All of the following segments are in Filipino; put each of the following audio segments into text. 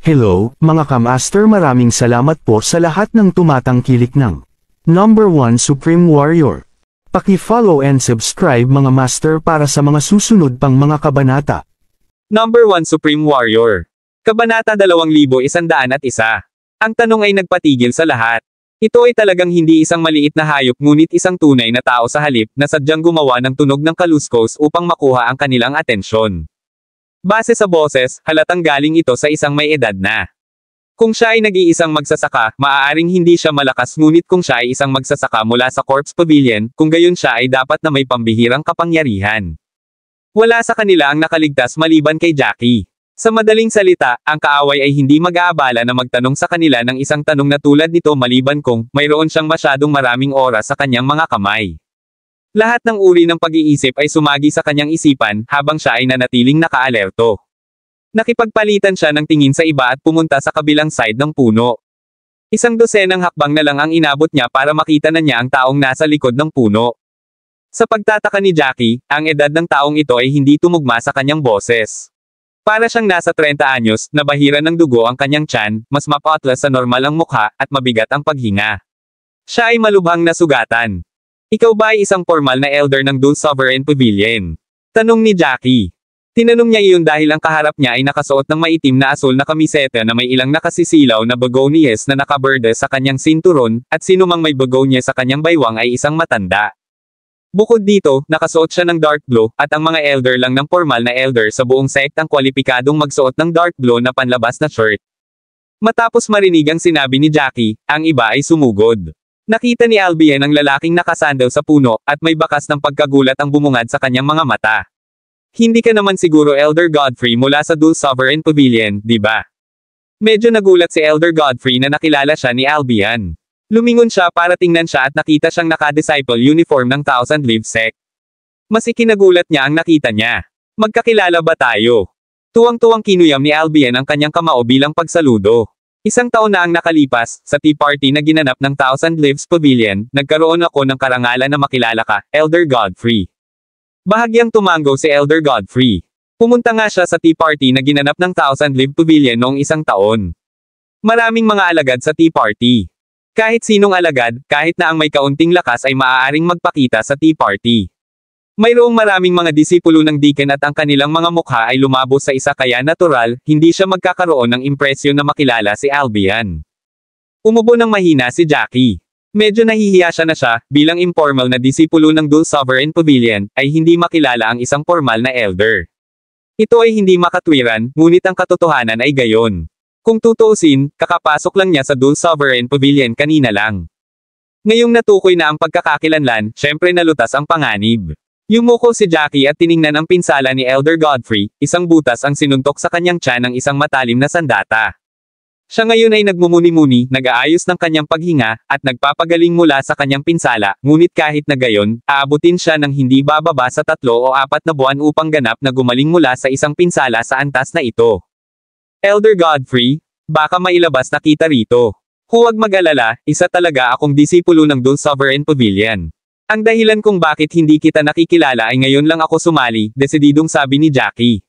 Hello, mga kamaster, maraming salamat po sa lahat ng tumatangkilik ng Number 1 Supreme Warrior. Paki-follow and subscribe mga master para sa mga susunod pang mga kabanata. Number 1 Supreme Warrior. Kabanata 2101. Ang tanong ay nagpatigil sa lahat. Ito ay talagang hindi isang maliit na hayop ngunit isang tunay na tao sa halip na sadyang gumawa ng tunog ng kaluskos upang makuha ang kanilang atensyon. Base sa boses, halatang galing ito sa isang may edad na. Kung siya ay nag-iisang magsasaka, maaaring hindi siya malakas ngunit kung siya ay isang magsasaka mula sa Corpse Pavilion, kung gayon siya ay dapat na may pambihirang kapangyarihan. Wala sa kanila ang nakaligtas maliban kay Jackie. Sa madaling salita, ang kaaway ay hindi mag-aabala na magtanong sa kanila ng isang tanong na tulad nito maliban kung mayroon siyang masyadong maraming oras sa kanyang mga kamay. Lahat ng uri ng pag-iisip ay sumagi sa kanyang isipan habang siya ay nanatiling nakaalerto. Nakipagpalitan siya ng tingin sa iba at pumunta sa kabilang side ng puno. Isang dosenang hakbang na lang ang inabot niya para makita na niya ang taong nasa likod ng puno. Sa pagtataka ni Jackie, ang edad ng taong ito ay hindi tumugma sa kanyang boses. Para siyang nasa 30 anyos, nabahira ng dugo ang kanyang tiyan, mas mapatlas sa normal ang mukha, at mabigat ang paghinga. Siya ay malubhang nasugatan. Ikaw ba ay isang formal na elder ng Dul Sovereign Pavilion? Tanong ni Jackie. Tinanong niya iyon dahil ang kaharap niya ay nakasuot ng maitim na asul na kamiseta na may ilang nakasisilaw na begonias na nakaberde sa kanyang sinturon, at sinumang may begonia sa kanyang baywang ay isang matanda. Bukod dito, nakasuot siya ng dark blue, at ang mga elder lang ng formal na elder sa buong sect ang kwalipikadong magsuot ng dark blue na panlabas na shirt. Matapos marinig ang sinabi ni Jackie, ang iba ay sumugod. Nakita ni Albion ang lalaking nakasandal sa puno, at may bakas ng pagkagulat ang bumungad sa kanyang mga mata. Hindi ka naman siguro Elder Godfrey mula sa Dul Sovereign Pavilion, di ba? Medyo nagulat si Elder Godfrey na nakilala siya ni Albion. Lumingon siya para tingnan siya at nakita siyang naka-disciple uniform ng Thousand Leaves Sect. Mas ikinagulat niya ang nakita niya. Magkakilala ba tayo? Tuwang-tuwang kinuyam ni Albion ang kanyang kamao bilang pagsaludo. Isang taon na ang nakalipas, sa tea party na ginanap ng Thousand Leaves Pavilion, nagkaroon ako ng karangalan na makilala ka, Elder Godfrey. Bahagyang tumango si Elder Godfrey. Pumunta nga siya sa tea party na ginanap ng Thousand Leaves Pavilion noong isang taon. Maraming mga alagad sa tea party. Kahit sinong alagad, kahit na ang may kaunting lakas ay maaaring magpakita sa tea party. Mayroong maraming mga disipulo ng Deacon at ang kanilang mga mukha ay lumabo sa isa kaya natural, hindi siya magkakaroon ng impresyon na makilala si Albion. Umubo ng mahina si Jackie. Medyo nahihiya siya na siya, bilang informal na disipulo ng Dul Sovereign Pavilion, ay hindi makilala ang isang formal na elder. Ito ay hindi makatwiran, ngunit ang katotohanan ay gayon. Kung tutuusin, kakapasok lang niya sa Dul Sovereign Pavilion kanina lang. Ngayong natukoy na ang pagkakakilanlan, syempre nalutas ang panganib. Yumuko si Jackie at tiningnan ang pinsala ni Elder Godfrey, isang butas ang sinuntok sa kanyang tiyan ng isang matalim na sandata. Siya ngayon ay nagmumuni-muni, nag-aayos ng kanyang paghinga, at nagpapagaling mula sa kanyang pinsala, ngunit kahit na gayon, aabutin siya ng hindi bababa sa 3 o 4 na buwan upang ganap na gumaling mula sa isang pinsala sa antas na ito. Elder Godfrey, baka mailabas na kita rito. Huwag mag-alala, isa talaga akong disipulo ng Dul Sovereign Pavilion. Ang dahilan kung bakit hindi kita nakikilala ay ngayon lang ako sumali, desididong sabi ni Jackie.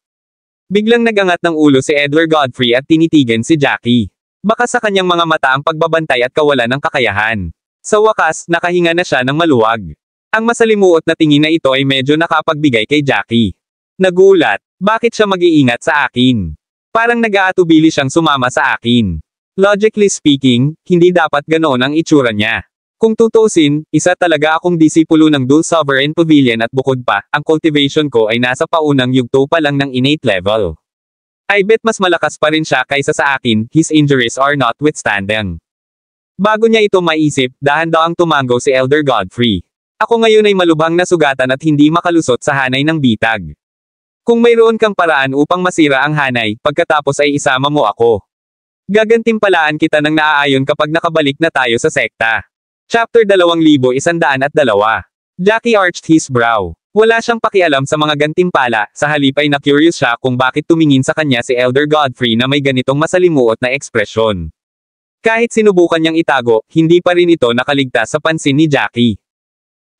Biglang nagangat ng ulo si Elder Godfrey at tinitigan si Jackie. Baka sa kanyang mga mata ang pagbabantay at kawalan ng kakayahan. Sa wakas, nakahinga na siya ng maluwag. Ang masalimuot na tingin na ito ay medyo nakapagbigay kay Jackie. Nagulat, bakit siya mag-iingat sa akin? Parang nag-aatubili siyang sumama sa akin. Logically speaking, hindi dapat ganoon ang itsura niya. Kung tutuusin, isa talaga akong disipulo ng Dul Sovereign Pavilion at bukod pa, ang cultivation ko ay nasa paunang yugto pa lang ng innate level. I bet mas malakas pa rin siya kaysa sa akin, his injuries are notwithstanding. Bago niya ito maisip, dahan-dahang tumango si Elder Godfrey. Ako ngayon ay malubhang nasugatan at hindi makalusot sa hanay ng bitag. Kung mayroon kang paraan upang masira ang hanay, pagkatapos ay isama mo ako. Gagantimpalaan kita ng naaayon kapag nakabalik na tayo sa sekta. Chapter 2102. Jackie arched his brow. Wala siyang pakialam sa mga gantimpala, sa halip ay na-curious siya kung bakit tumingin sa kanya si Elder Godfrey na may ganitong masalimuot na ekspresyon. Kahit sinubukan niyang itago, hindi pa rin ito nakaligtas sa pansin ni Jackie.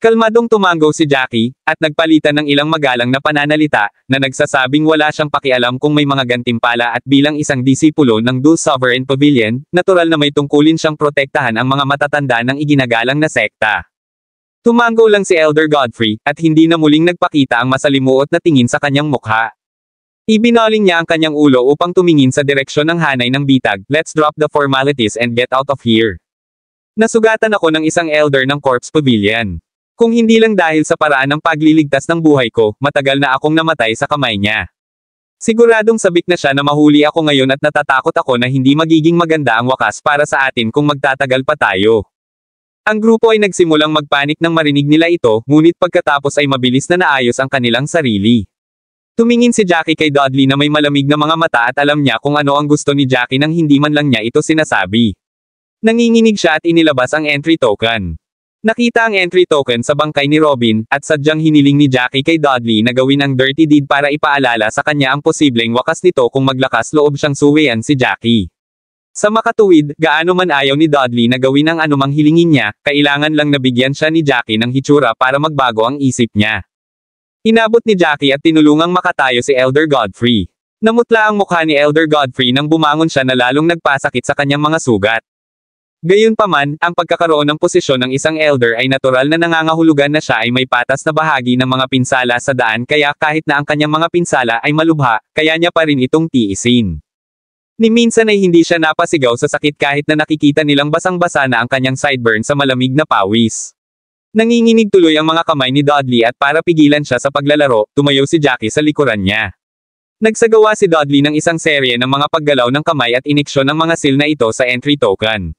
Kalmadong tumango si Jackie, at nagpalitan ng ilang magalang na pananalita, na nagsasabing wala siyang pakialam kung may mga gantimpala at bilang isang disipulo ng Dul Sovereign Pavilion, natural na may tungkulin siyang protektahan ang mga matatanda ng iginagalang na sekta. Tumango lang si Elder Godfrey, at hindi na muling nagpakita ang masalimuot na tingin sa kanyang mukha. Ibinaling niya ang kanyang ulo upang tumingin sa direksyon ng hanay ng bitag. Let's drop the formalities and get out of here. Nasugatan ako ng isang elder ng Corpse Pavilion. Kung hindi lang dahil sa paraan ng pagliligtas ng buhay ko, matagal na akong namatay sa kamay niya. Siguradong sabik na siya na mahuli ako ngayon at natatakot ako na hindi magiging maganda ang wakas para sa atin kung magtatagal pa tayo. Ang grupo ay nagsimulang magpanik nang marinig nila ito, ngunit pagkatapos ay mabilis na naayos ang kanilang sarili. Tumingin si Jackie kay Dudley na may malamig na mga mata at alam niya kung ano ang gusto ni Jackie nang hindi man lang niya ito sinasabi. Nanginginig siya at inilabas ang entry token. Nakita ang entry token sa bangkay ni Robin, at sadyang hiniling ni Jackie kay Dudley na gawin ang dirty deed para ipaalala sa kanya ang posibleng wakas nito kung maglakas loob siyang suwayan si Jackie. Sa makatuwid, gaano man ayaw ni Dudley na gawin ang anumang hilingin niya, kailangan lang nabigyan siya ni Jackie ng hitsura para magbago ang isip niya. Inabot ni Jackie at tinulungang makatayo si Elder Godfrey. Namutla ang mukha ni Elder Godfrey nang bumangon siya na lalong nagpasakit sa kanyang mga sugat. Gayunpaman, ang pagkakaroon ng posisyon ng isang elder ay natural na nangangahulugan na siya ay may patas na bahagi ng mga pinsala sa daan kaya kahit na ang kanyang mga pinsala ay malubha, kaya niya pa rin itong tiisin. Ni minsan ay hindi siya napasigaw sa sakit kahit na nakikita nilang basang-basa na ang kanyang sideburn sa malamig na pawis. Nanginginig tuloy ang mga kamay ni Dudley at para pigilan siya sa paglalaro, tumayo si Jackie sa likuran niya. Nagsagawa si Dudley ng isang serye ng mga paggalaw ng kamay at iniksyon ng mga seal na ito sa entry token.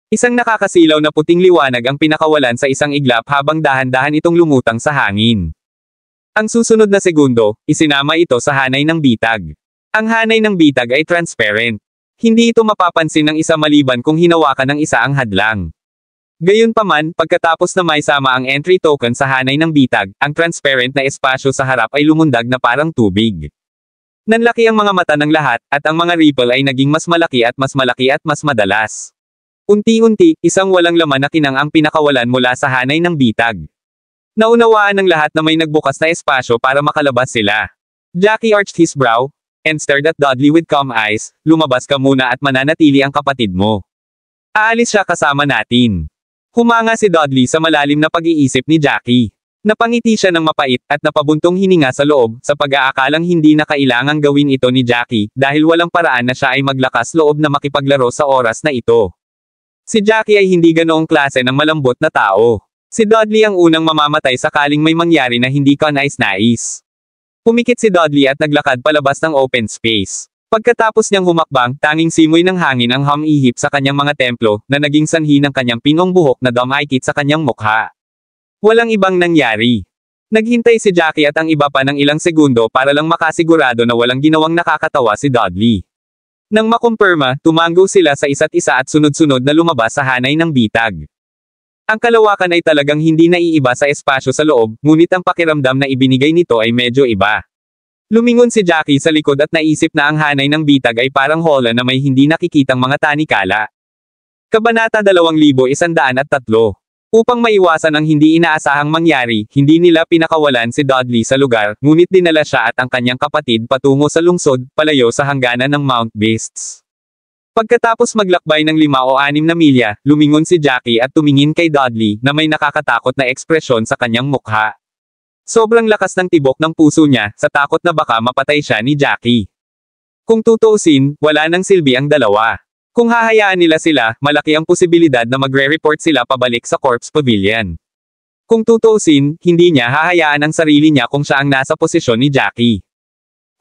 Isang nakakasilaw na puting liwanag ang pinakawalan sa isang iglap habang dahan-dahan itong lumutang sa hangin. Ang susunod na segundo, isinama ito sa hanay ng bitag. Ang hanay ng bitag ay transparent. Hindi ito mapapansin ng isa maliban kung hinawakan ng isa ang hadlang. Gayunpaman, pagkatapos na maisama ang entry token sa hanay ng bitag, ang transparent na espasyo sa harap ay lumundag na parang tubig. Nanlaki ang mga mata ng lahat, at ang mga ripple ay naging mas malaki at mas madalas. Unti-unti, isang walang laman na kinang ang pinakawalan mula sa hanay ng bitag. Naunawaan ng lahat na may nagbukas na espasyo para makalabas sila. Jackie arched his brow, and stared at Dudley with calm eyes. Lumabas ka muna at mananatili ang kapatid mo. Aalis siya kasama natin. Humanga si Dudley sa malalim na pag-iisip ni Jackie. Napangiti siya ng mapait at napabuntong hininga sa loob sa pag-aakalang hindi na kailangang gawin ito ni Jackie dahil walang paraan na siya ay maglakas loob na makipaglaro sa oras na ito. Si Jackie ay hindi ganoong klase ng malambot na tao. Si Dudley ang unang mamamatay sakaling may mangyari na hindi kanais-nais. Pumikit si Dudley at naglakad palabas ng open space. Pagkatapos niyang humakbang, tanging simoy ng hangin ang humihip sa kanyang mga templo, na naging sanhi ng kanyang pinong buhok na dumikit sa kanyang mukha. Walang ibang nangyari. Naghintay si Jackie at ang iba pa ng ilang segundo para lang makasigurado na walang ginawang nakakatawa si Dudley. Nang makumpirma, tumango sila sa isa't isa at sunod-sunod na lumabas sa hanay ng bitag. Ang kalawakan ay talagang hindi naiiba sa espasyo sa loob, ngunit ang pakiramdam na ibinigay nito ay medyo iba. Lumingon si Jackie sa likod at naisip na ang hanay ng bitag ay parang hola na may hindi nakikitang mga tanikala. Kabanata 2103. Upang maiwasan ang hindi inaasahang mangyari, hindi nila pinakawalan si Dudley sa lugar, ngunit dinala siya at ang kanyang kapatid patungo sa lungsod, palayo sa hangganan ng Mount Beasts. Pagkatapos maglakbay ng 5 o 6 na milya, lumingon si Jackie at tumingin kay Dudley na may nakakatakot na ekspresyon sa kanyang mukha. Sobrang lakas ng tibok ng puso niya, sa takot na baka mapatay siya ni Jackie. Kung tutuusin, wala nang silbi ang dalawa. Kung hahayaan nila sila, malaki ang posibilidad na magre-report sila pabalik sa Corpse Pavilion. Kung tutuusin, hindi niya hahayaan ang sarili niya kung siya ang nasa posisyon ni Jackie.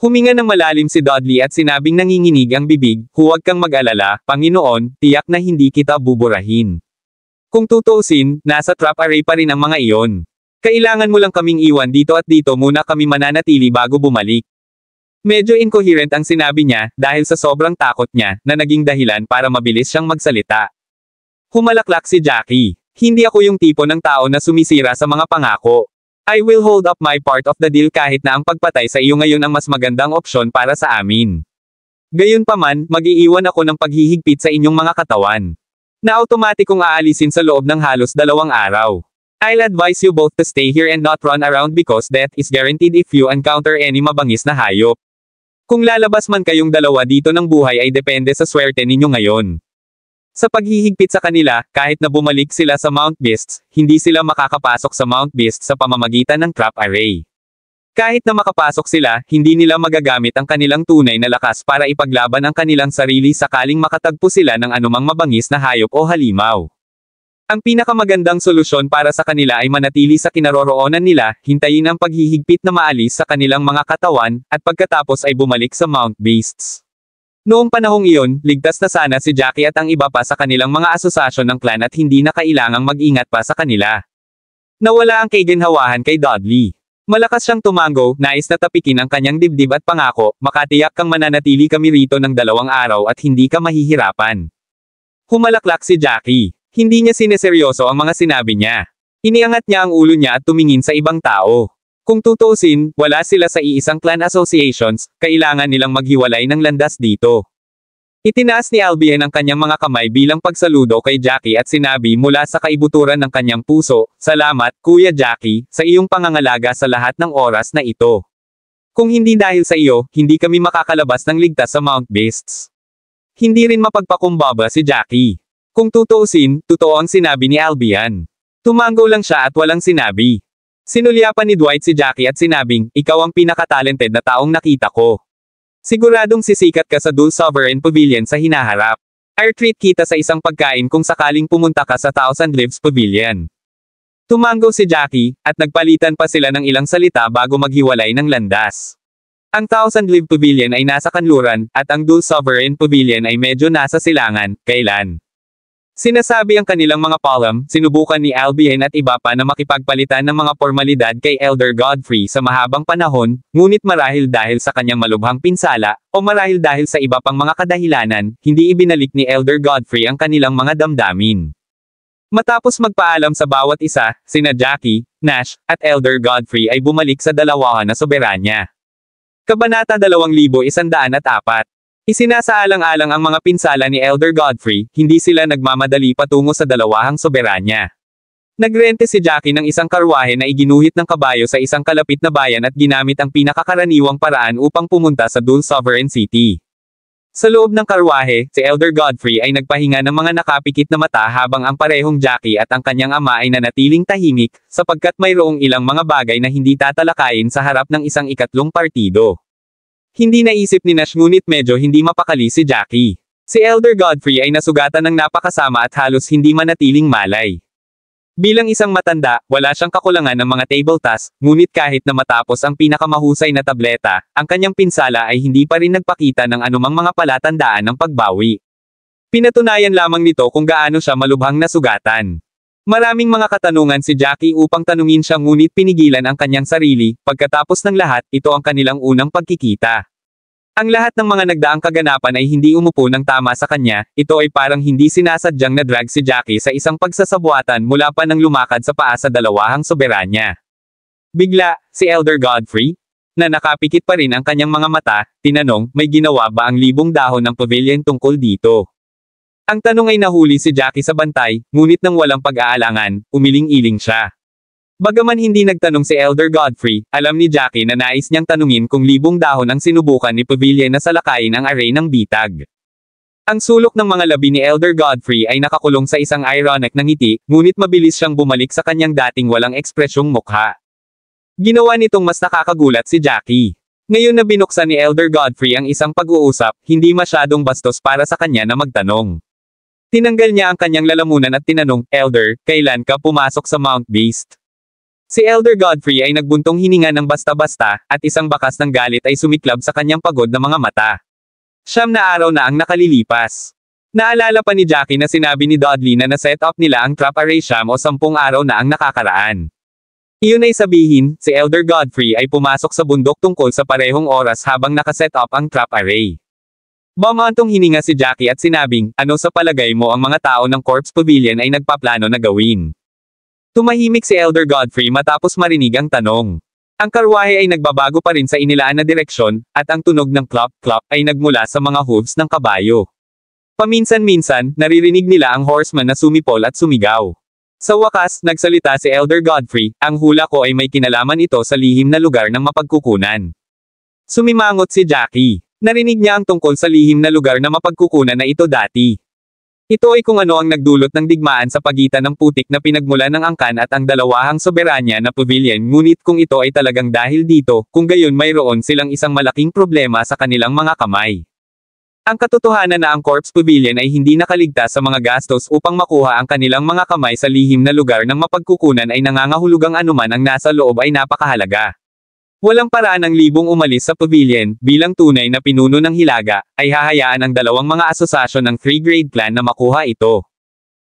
Huminga ng malalim si Dudley at sinabing nanginginig ang bibig, huwag kang mag-alala, Panginoon, tiyak na hindi kita buburahin. Kung tutuusin, nasa trap array pa rin ang mga iyon. Kailangan mo lang kaming iwan dito at dito muna kami mananatili bago bumalik. Medyo incoherent ang sinabi niya, dahil sa sobrang takot niya, na naging dahilan para mabilis siyang magsalita. Humalaklak si Jackie. Hindi ako yung tipo ng tao na sumisira sa mga pangako. I will hold up my part of the deal kahit na ang pagpatay sa iyo ngayon ang mas magandang opsyon para sa amin. Gayunpaman, mag-iiwan ako ng paghihigpit sa inyong mga katawan. Na automatikong aalisin sa loob ng halos 2 araw. I'll advise you both to stay here and not run around because death is guaranteed if you encounter any mabangis na hayop. Kung lalabas man kayong dalawa dito ng buhay ay depende sa swerte ninyo ngayon. Sa paghihigpit sa kanila, kahit na bumalik sila sa Mount Beasts, hindi sila makakapasok sa Mount Beasts sa pamamagitan ng trap array. Kahit na makapasok sila, hindi nila magagamit ang kanilang tunay na lakas para ipaglaban ang kanilang sarili sakaling makatagpo sila ng anumang mabangis na hayop o halimaw. Ang pinakamagandang solusyon para sa kanila ay manatili sa kinaroroonan nila, hintayin ang paghihigpit na maalis sa kanilang mga katawan, at pagkatapos ay bumalik sa Mount Beasts. Noong panahong iyon, ligtas na sana si Jackie at ang iba pa sa kanilang mga asosasyon ng clan at hindi na kailangang mag-ingat pa sa kanila. Nawala ang kaginhawahan kay Dudley. Malakas siyang tumango, nais na tapikin ang kanyang dibdib at pangako, makatiyak kang mananatili kami rito ng 2 araw at hindi ka mahihirapan. Humalaklak si Jackie. Hindi niya sineseryoso ang mga sinabi niya. Iniangat niya ang ulo niya at tumingin sa ibang tao. Kung tutuusin, wala sila sa iisang clan associations, kailangan nilang maghiwalay ng landas dito. Itinaas ni Albion ang kanyang mga kamay bilang pagsaludo kay Jackie at sinabi mula sa kaibuturan ng kanyang puso, "Salamat, Kuya Jackie, sa iyong pangangalaga sa lahat ng oras na ito. Kung hindi dahil sa iyo, hindi kami makakalabas ng ligtas sa Mount Beasts." Hindi rin mapagpakumbaba si Jackie. Kung tutuusin, totoo ang sinabi ni Albion. Tumango lang siya at walang sinabi. Sinulyapan ni Dwight si Jackie at sinabing, "Ikaw ang pinaka-talented na taong nakita ko. Siguradong sisikat ka sa Dul Sovereign Pavilion sa hinaharap. I'll treat kita sa isang pagkain kung sakaling pumunta ka sa Thousand Lives Pavilion." Tumango si Jackie, at nagpalitan pa sila ng ilang salita bago maghiwalay ng landas. Ang Thousand Lives Pavilion ay nasa kanluran, at ang Dul Sovereign Pavilion ay medyo nasa silangan, kailan. Sinasabi ang kanilang mga palm, sinubukan ni Albion at iba pa na makipagpalitan ng mga formalidad kay Elder Godfrey sa mahabang panahon, ngunit marahil dahil sa kanyang malubhang pinsala, o marahil dahil sa iba pang mga kadahilanan, hindi ibinalik ni Elder Godfrey ang kanilang mga damdamin. Matapos magpaalam sa bawat isa, sina Jackie, Nash, at Elder Godfrey ay bumalik sa dalawahan na soberanya. Kabanata 2104. Isinasaalang-alang ang mga pinsala ni Elder Godfrey, hindi sila nagmamadali patungo sa dalawahang soberanya. Nagrente si Jackie ng isang karwahe na iginuhit ng kabayo sa isang kalapit na bayan at ginamit ang pinakakaraniwang paraan upang pumunta sa Dul Sovereign City. Sa loob ng karwahe, si Elder Godfrey ay nagpahinga ng mga nakapikit na mata habang ang parehong Jackie at ang kanyang ama ay nanatiling tahimik, sapagkat mayroong ilang mga bagay na hindi tatalakayin sa harap ng isang ikatlong partido. Hindi naisip ni Nash ngunit medyo hindi mapakali si Jackie. Si Elder Godfrey ay nasugatan ng napakasama at halos hindi manatiling malay. Bilang isang matanda, wala siyang kakulangan ng mga table tasks, ngunit kahit na matapos ang pinakamahusay na tableta, ang kanyang pinsala ay hindi pa rin nagpakita ng anumang mga palatandaan ng pagbawi. Pinatunayan lamang nito kung gaano siya malubhang nasugatan. Maraming mga katanungan si Jackie upang tanungin siya ngunit pinigilan ang kanyang sarili, pagkatapos ng lahat, ito ang kanilang unang pagkikita. Ang lahat ng mga nagdaang kaganapan ay hindi umupo ng tama sa kanya, ito ay parang hindi sinasadyang na-drag si Jackie sa isang pagsasabuatan mula pa nang lumakad sa paa sa dalawahang soberanya. Bigla, si Elder Godfrey, na nakapikit pa rin ang kanyang mga mata, tinanong, "May ginawa ba ang libong dahon ng pavilion tungkol dito?" Ang tanong ay nahuli si Jackie sa bantay, ngunit nang walang pag-aalangan, umiling-iling siya. Bagaman hindi nagtanong si Elder Godfrey, alam ni Jackie na nais niyang tanungin kung libong dahon ang sinubukan ni Pavilion na salakayin ang array ng bitag. Ang sulok ng mga labi ni Elder Godfrey ay nakakulong sa isang ironic na ngiti, ngunit mabilis siyang bumalik sa kanyang dating walang ekspresyong mukha. Ginawa nitong mas nakakagulat si Jackie. Ngayon na binuksan ni Elder Godfrey ang isang pag-uusap, hindi masyadong bastos para sa kanya na magtanong. Tinanggal niya ang kanyang lalamunan at tinanong, "Elder, kailan ka pumasok sa Mount Beast?" Si Elder Godfrey ay nagbuntong hininga ng basta-basta, at isang bakas ng galit ay sumiklab sa kanyang pagod na mga mata. 9 na araw na ang nakalilipas. Naalala pa ni Jackie na sinabi ni Dudley na na-set up nila ang trap array 10 araw na ang nakakaraan. Iyon ay sabihin, si Elder Godfrey ay pumasok sa bundok tungkol sa parehong oras habang nakaset up ang trap array. Bumantong hininga si Jackie at sinabing, "Ano sa palagay mo ang mga tao ng Corpse Pavilion ay nagpaplano na gawin?" Tumahimik si Elder Godfrey matapos marinig ang tanong. Ang karwahe ay nagbabago pa rin sa inilaan na direksyon, at ang tunog ng clop-clop ay nagmula sa mga hooves ng kabayo. Paminsan-minsan, naririnig nila ang horseman na sumipol at sumigaw. Sa wakas, nagsalita si Elder Godfrey, ang hula ko ay may kinalaman ito sa lihim na lugar ng mapagkukunan. Sumimangot si Jackie. Narinig niya ang tungkol sa lihim na lugar na mapagkukunan na ito dati. Ito ay kung ano ang nagdulot ng digmaan sa pagitan ng putik na pinagmula ng angkan at ang dalawahang soberanya na pavilion, ngunit kung ito ay talagang dahil dito, kung gayon mayroon silang isang malaking problema sa kanilang mga kamay. Ang katotohanan na ang Corpse Pavilion ay hindi nakaligtas sa mga gastos upang makuha ang kanilang mga kamay sa lihim na lugar ng mapagkukunan ay nangangahulugang anuman ang nasa loob ay napakahalaga. Walang paraan ang libong umalis sa pavilion, bilang tunay na pinuno ng Hilaga, ay hahayaan ang dalawang mga asosasyon ng three-grade clan na makuha ito.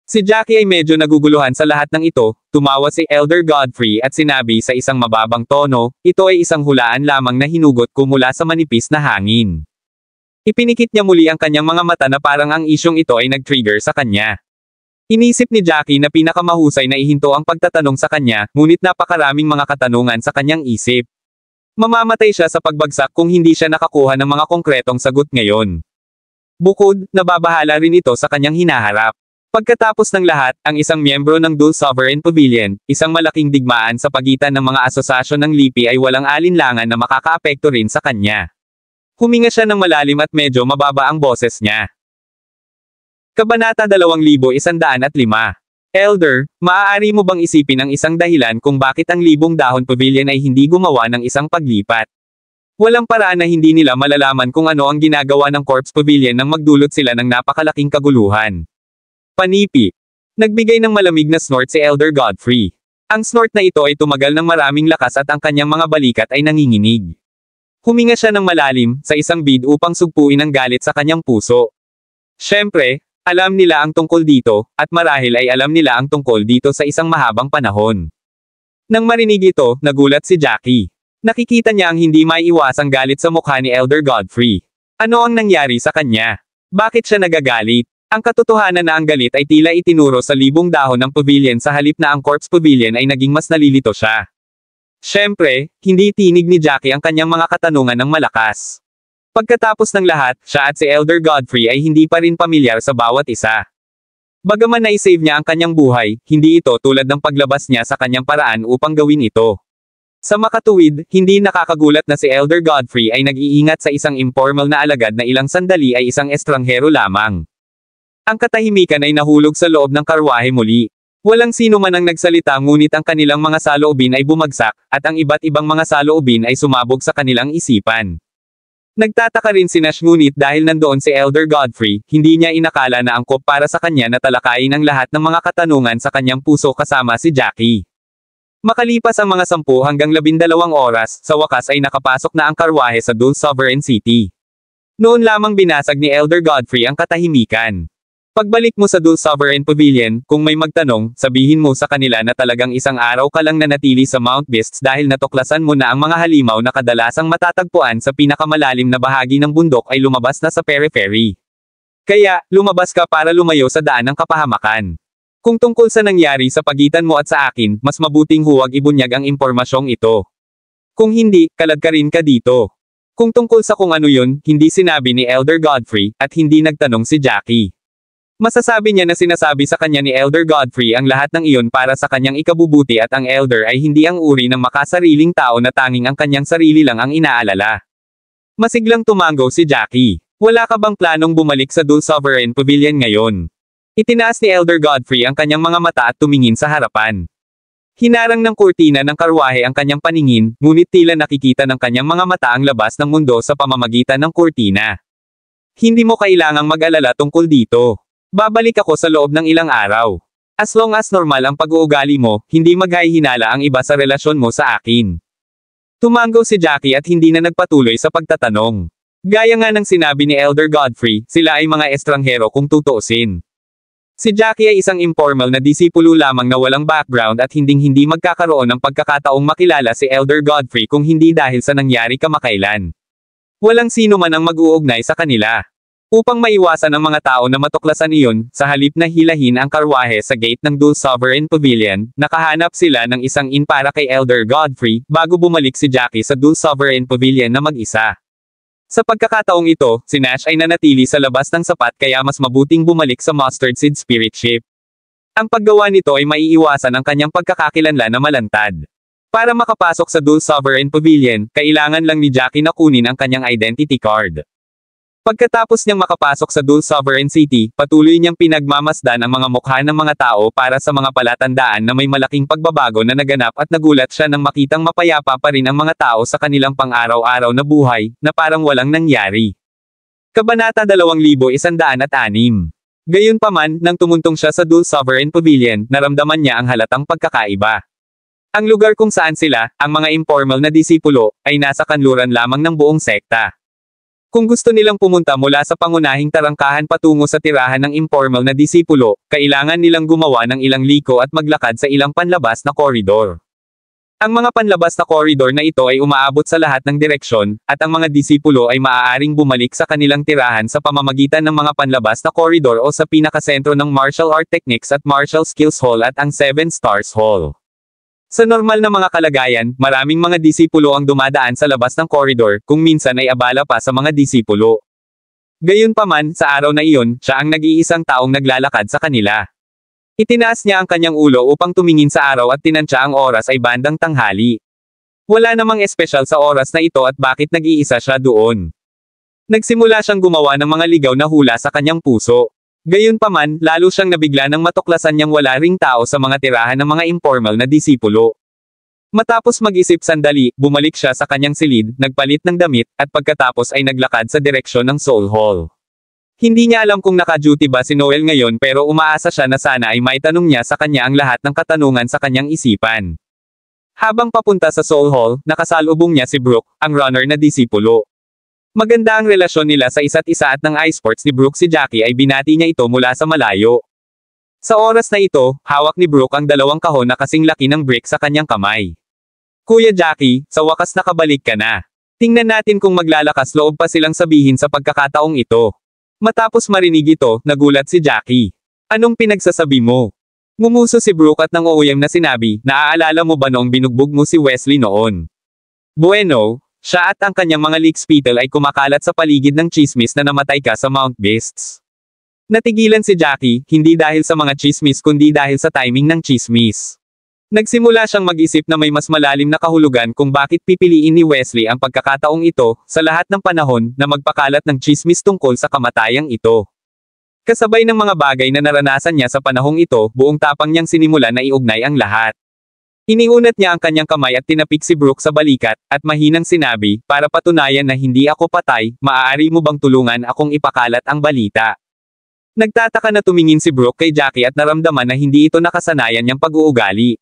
Si Jackie ay medyo naguguluhan sa lahat ng ito, tumawa si Elder Godfrey at sinabi sa isang mababang tono, ito ay isang hulaan lamang na hinugot ko mula sa manipis na hangin. Ipinikit niya muli ang kanyang mga mata na parang ang isyong ito ay nag-trigger sa kanya. Inisip ni Jackie na pinakamahusay na ihinto ang pagtatanong sa kanya, ngunit napakaraming mga katanungan sa kanyang isip. Mamamatay siya sa pagbagsak kung hindi siya nakakuha ng mga konkretong sagot ngayon. Bukod, nababahala rin ito sa kanyang hinaharap. Pagkatapos ng lahat, ang isang miyembro ng Dual Sovereign Pavilion, isang malaking digmaan sa pagitan ng mga asosasyon ng LIPI ay walang alinlangan na makakaapekto rin sa kanya. Huminga siya ng malalim at medyo mababa ang boses niya. Kabanata 2105. Elder, maaari mo bang isipin ang isang dahilan kung bakit ang libong dahon pavilion ay hindi gumawa ng isang paglipat? Walang paraan na hindi nila malalaman kung ano ang ginagawa ng Corpse Pavilion nang magdulot sila ng napakalaking kaguluhan. Panipi. Nagbigay ng malamig na snort si Elder Godfrey. Ang snort na ito ay tumagal ng maraming lakas at ang kanyang mga balikat ay nanginginig. Huminga siya ng malalim, sa isang bid upang sugpuin ang galit sa kanyang puso. Siyempre, alam nila ang tungkol dito, at marahil ay alam nila ang tungkol dito sa isang mahabang panahon. Nang marinig ito, nagulat si Jackie. Nakikita niya ang hindi maiiwasang galit sa mukha ni Elder Godfrey. Ano ang nangyari sa kanya? Bakit siya nagagalit? Ang katotohanan na ang galit ay tila itinuro sa libong dahon ng pavilion sa halip na ang Corpse Pavilion ay naging mas nalilito siya. Siyempre, hindi tinig ni Jackie ang kanyang mga katanungan ng malakas. Pagkatapos ng lahat, siya at si Elder Godfrey ay hindi pa rin pamilyar sa bawat isa. Bagaman na-save niya ang kanyang buhay, hindi ito tulad ng paglabas niya sa kanyang paraan upang gawin ito. Sa makatuwid, hindi nakakagulat na si Elder Godfrey ay nag-iingat sa isang informal na alagad na ilang sandali ay isang estranghero lamang. Ang katahimikan ay nahulog sa loob ng karwahe muli. Walang sino man ang nagsalita ngunit ang kanilang mga saloobin ay bumagsak, at ang iba't ibang mga saloobin ay sumabog sa kanilang isipan. Nagtataka rin si Nash ngunit dahil nandoon si Elder Godfrey, hindi niya inakala na angkop para sa kanya na talakayin ang lahat ng mga katanungan sa kanyang puso kasama si Jackie. Makalipas ang mga 10 hanggang 12 oras, sa wakas ay nakapasok na ang karwahe sa Dual Sovereign City. Noon lamang binasag ni Elder Godfrey ang katahimikan. Pagbalik mo sa Dual Sovereign Pavilion, kung may magtanong, sabihin mo sa kanila na talagang isang araw ka lang nanatili sa Mount Beasts dahil natuklasan mo na ang mga halimaw na kadalasang matatagpuan sa pinakamalalim na bahagi ng bundok ay lumabas na sa periphery. Kaya, lumabas ka para lumayo sa daan ng kapahamakan. Kung tungkol sa nangyari sa pagitan mo at sa akin, mas mabuting huwag ibunyag ang impormasyong ito. Kung hindi, kalag ka rin ka dito. Kung tungkol sa kung ano yun, hindi sinabi ni Elder Godfrey, at hindi nagtanong si Jackie. Masasabi niya na sinasabi sa kanya ni Elder Godfrey ang lahat ng iyon para sa kanyang ikabubuti at ang Elder ay hindi ang uri ng makasariling tao na tanging ang kanyang sarili lang ang inaalala. Masiglang tumango si Jackie. Wala ka bang planong bumalik sa Dual Sovereign Pavilion ngayon? Itinaas ni Elder Godfrey ang kanyang mga mata at tumingin sa harapan. Hinarang ng kurtina ng karwahe ang kanyang paningin, ngunit tila nakikita ng kanyang mga mata ang labas ng mundo sa pamamagitan ng kurtina. Hindi mo kailangang mag-alala tungkol dito. Babalik ako sa loob ng ilang araw. As long as normal ang pag-uugali mo, hindi maghahinala ang iba sa relasyon mo sa akin. Tumango si Jackie at hindi na nagpatuloy sa pagtatanong. Gaya nga ng sinabi ni Elder Godfrey, sila ay mga estranghero kung tutuusin. Si Jackie ay isang informal na disipulo lamang na walang background at hinding-hindi magkakaroon ng pagkakataong makilala si Elder Godfrey kung hindi dahil sa nangyari kamakailan. Walang sino man ang mag-uugnay sa kanila. Upang maiwasan ang mga tao na matuklasan iyon, sa halip na hilahin ang karwahe sa gate ng Dual Sovereign Pavilion, nakahanap sila ng isang inn para kay Elder Godfrey, bago bumalik si Jackie sa Dual Sovereign Pavilion na mag-isa. Sa pagkakataong ito, si Nash ay nanatili sa labas ng sapat kaya mas mabuting bumalik sa Mustard Seed Spirit Ship. Ang paggawa nito ay maiiwasan ang kanyang pagkakakilanlan na malantad. Para makapasok sa Dul Sovereign Pavilion, kailangan lang ni Jackie na kunin ang kanyang identity card. Pagkatapos niyang makapasok sa Dul Sovereign City, patuloy niyang pinagmamasdan ang mga mukha ng mga tao para sa mga palatandaan na may malaking pagbabago na naganap at nagulat siya nang makitang mapayapa pa rin ang mga tao sa kanilang pang-araw-araw na buhay, na parang walang nangyari. Kabanata 2106. Gayunpaman, nang tumuntong siya sa Dul Sovereign Pavilion, naramdaman niya ang halatang pagkakaiba. Ang lugar kung saan sila, ang mga informal na disipulo, ay nasa kanluran lamang ng buong sekta. Kung gusto nilang pumunta mula sa pangunahing tarangkahan patungo sa tirahan ng informal na disipulo, kailangan nilang gumawa ng ilang liko at maglakad sa ilang panlabas na koridor. Ang mga panlabas na koridor na ito ay umaabot sa lahat ng direksyon, at ang mga disipulo ay maaaring bumalik sa kanilang tirahan sa pamamagitan ng mga panlabas na koridor o sa pinakasentro ng Martial Art Techniques at Martial Skills Hall at ang 7 Stars Hall. Sa normal na mga kalagayan, maraming mga disipulo ang dumadaan sa labas ng koridor, kung minsan ay abala pa sa mga disipulo. Gayunpaman, sa araw na iyon, siya ang nag-iisang taong naglalakad sa kanila. Itinaas niya ang kanyang ulo upang tumingin sa araw at tinansya ang oras ay bandang tanghali. Wala namang espesyal sa oras na ito at bakit nag-iisa siya doon. Nagsimula siyang gumawa ng mga ligaw na hula sa kanyang puso. Gayunpaman, lalo siyang nabigla nang matuklasan niyang wala ring tao sa mga tirahan ng mga informal na disipulo. Matapos mag-isip sandali, bumalik siya sa kanyang silid, nagpalit ng damit, at pagkatapos ay naglakad sa direksyon ng Soul Hall. Hindi niya alam kung naka-duty ba si Noel ngayon pero umaasa siya na sana ay maitanong niya sa kanya ang lahat ng katanungan sa kanyang isipan. Habang papunta sa Soul Hall, nakasalubong niya si Brooke, ang runner na disipulo. Maganda ang relasyon nila sa isa't isa at ng iSports ni Brooke si Jackie ay binati niya ito mula sa malayo. Sa oras na ito, hawak ni Brooke ang dalawang kahon na kasing laki ng brick sa kanyang kamay. Kuya Jackie, sa wakas nakabalik ka na. Tingnan natin kung maglalakas loob pa silang sabihin sa pagkakataong ito. Matapos marinig ito, nagulat si Jackie. Anong pinagsasabi mo? Ngumuso si Brooke at nang uuyam na sinabi, naaalala mo ba noong binugbog mo si Wesley noon? Bueno, siya at ang kanyang mga leaks-people ay kumakalat sa paligid ng chismis na namatay ka sa Mount Beasts. Natigilan si Jackie, hindi dahil sa mga chismis kundi dahil sa timing ng chismis. Nagsimula siyang mag-isip na may mas malalim na kahulugan kung bakit pipiliin ni Wesley ang pagkakataong ito, sa lahat ng panahon, na magpakalat ng chismis tungkol sa kamatayang ito. Kasabay ng mga bagay na naranasan niya sa panahong ito, buong tapang niyang sinimulan na iugnay ang lahat. Iniunat niya ang kanyang kamay at tinapik si Brooke sa balikat, at mahinang sinabi, para patunayan na hindi ako patay, maaari mo bang tulungan akong ipakalat ang balita? Nagtataka na tumingin si Brooke kay Jackie at naramdaman na hindi ito nakasanayan niyang pag-uugali.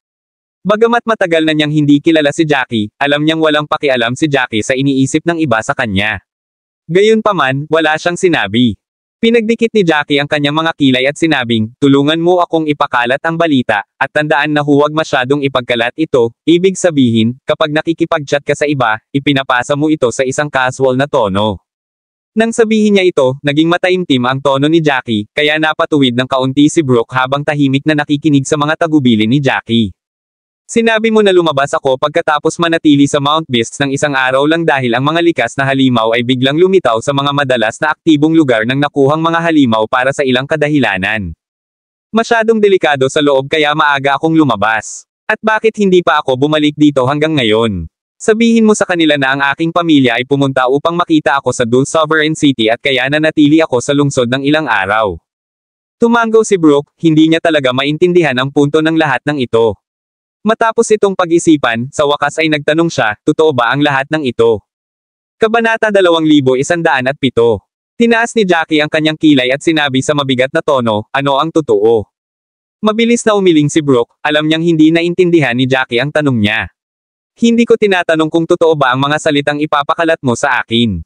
Bagamat matagal na niyang hindi kilala si Jackie, alam niyang walang pakialam si Jackie sa iniisip ng iba sa kanya. Gayunpaman, wala siyang sinabi. Pinagdikit ni Jackie ang kanyang mga kilay at sinabing, tulungan mo akong ipakalat ang balita, at tandaan na huwag masyadong ipagkalat ito, ibig sabihin, kapag nakikipag-chat ka sa iba, ipinapasa mo ito sa isang casual na tono. Nang sabihin niya ito, naging mataimtim ang tono ni Jackie, kaya napatuwid ng kaunti si Brooke habang tahimik na nakikinig sa mga tagubilin ni Jackie. Sinabi mo na lumabas ako pagkatapos manatili sa Mount Beasts ng isang araw lang dahil ang mga likas na halimaw ay biglang lumitaw sa mga madalas na aktibong lugar ng nakuhang mga halimaw para sa ilang kadahilanan. Masyadong delikado sa loob kaya maaga akong lumabas. At bakit hindi pa ako bumalik dito hanggang ngayon? Sabihin mo sa kanila na ang aking pamilya ay pumunta upang makita ako sa Dul Sovereign City at kaya nanatili ako sa lungsod ng ilang araw. Tumango si Brooke, hindi niya talaga maintindihan ang punto ng lahat ng ito. Matapos itong pag-isipan, sa wakas ay nagtanong siya, totoo ba ang lahat ng ito? Kabanata 2107. Tinaas ni Jackie ang kanyang kilay at sinabi sa mabigat na tono, ano ang totoo? Mabilis na umiling si Brooke, alam niyang hindi naintindihan ni Jackie ang tanong niya. Hindi ko tinatanong kung totoo ba ang mga salitang ipapakalat mo sa akin.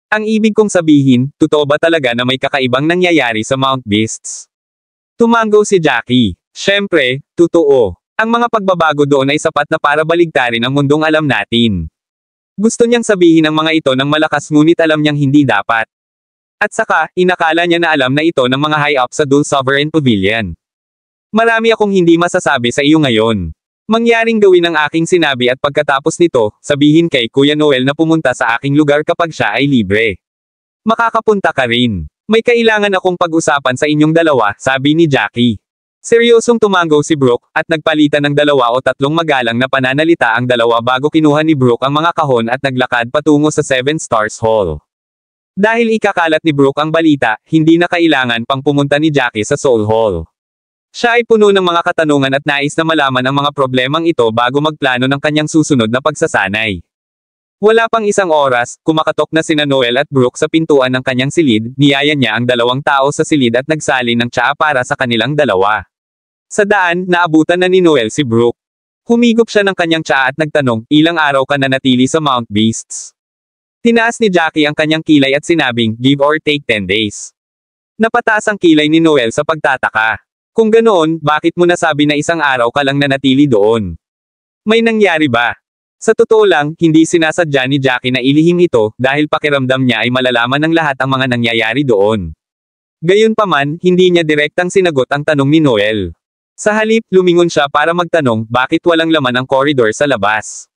Ang ibig kong sabihin, totoo ba talaga na may kakaibang nangyayari sa Mount Beasts? Tumango si Jackie. Siyempre, totoo. Ang mga pagbabago doon ay sapat na para baligtarin ang mundong alam natin. Gusto niyang sabihin ang mga ito ng malakas ngunit alam niyang hindi dapat. At saka, inakala niya na alam na ito ng mga high-up sa Dul Sovereign Pavilion. Marami akong hindi masasabi sa iyo ngayon. Mangyaring gawin ang aking sinabi at pagkatapos nito, sabihin kay Kuya Noel na pumunta sa aking lugar kapag siya ay libre. Makakapunta ka rin. May kailangan akong pag-usapan sa inyong dalawa, sabi ni Jackie. Seryosong tumango si Brooke, at nagpalitan ng 2 o 3 magalang na pananalita ang dalawa bago kinuha ni Brooke ang mga kahon at naglakad patungo sa 7 Stars Hall. Dahil ikakalat ni Brooke ang balita, hindi na kailangan pang pumunta ni Jackie sa Soul Hall. Siya ay puno ng mga katanungan at nais na malaman ang mga problemang ito bago magplano ng kanyang susunod na pagsasanay. Wala pang 1 oras, kumakatok na sina Noel at Brooke sa pintuan ng kanyang silid, niyaya niya ang 2 tao sa silid at nagsali ng tsaa para sa kanilang dalawa. Sa daan, naabutan na ni Noel si Brooke. Humigop siya ng kanyang tsaa at nagtanong, ilang araw ka na natili sa Mount Beasts? Tinaas ni Jackie ang kanyang kilay at sinabing, give or take 10 days. Napataas ang kilay ni Noel sa pagtataka. Kung ganoon, bakit mo nasabi na 1 araw ka lang nanatili doon? May nangyari ba? Sa totoo lang, hindi sinasadya ni Jackie na ilihim ito, dahil pakiramdam niya ay malalaman ng lahat ang mga nangyayari doon. Gayunpaman, hindi niya direktang sinagot ang tanong ni Noel. Sa halip, lumingon siya para magtanong, bakit walang laman ang koridor sa labas?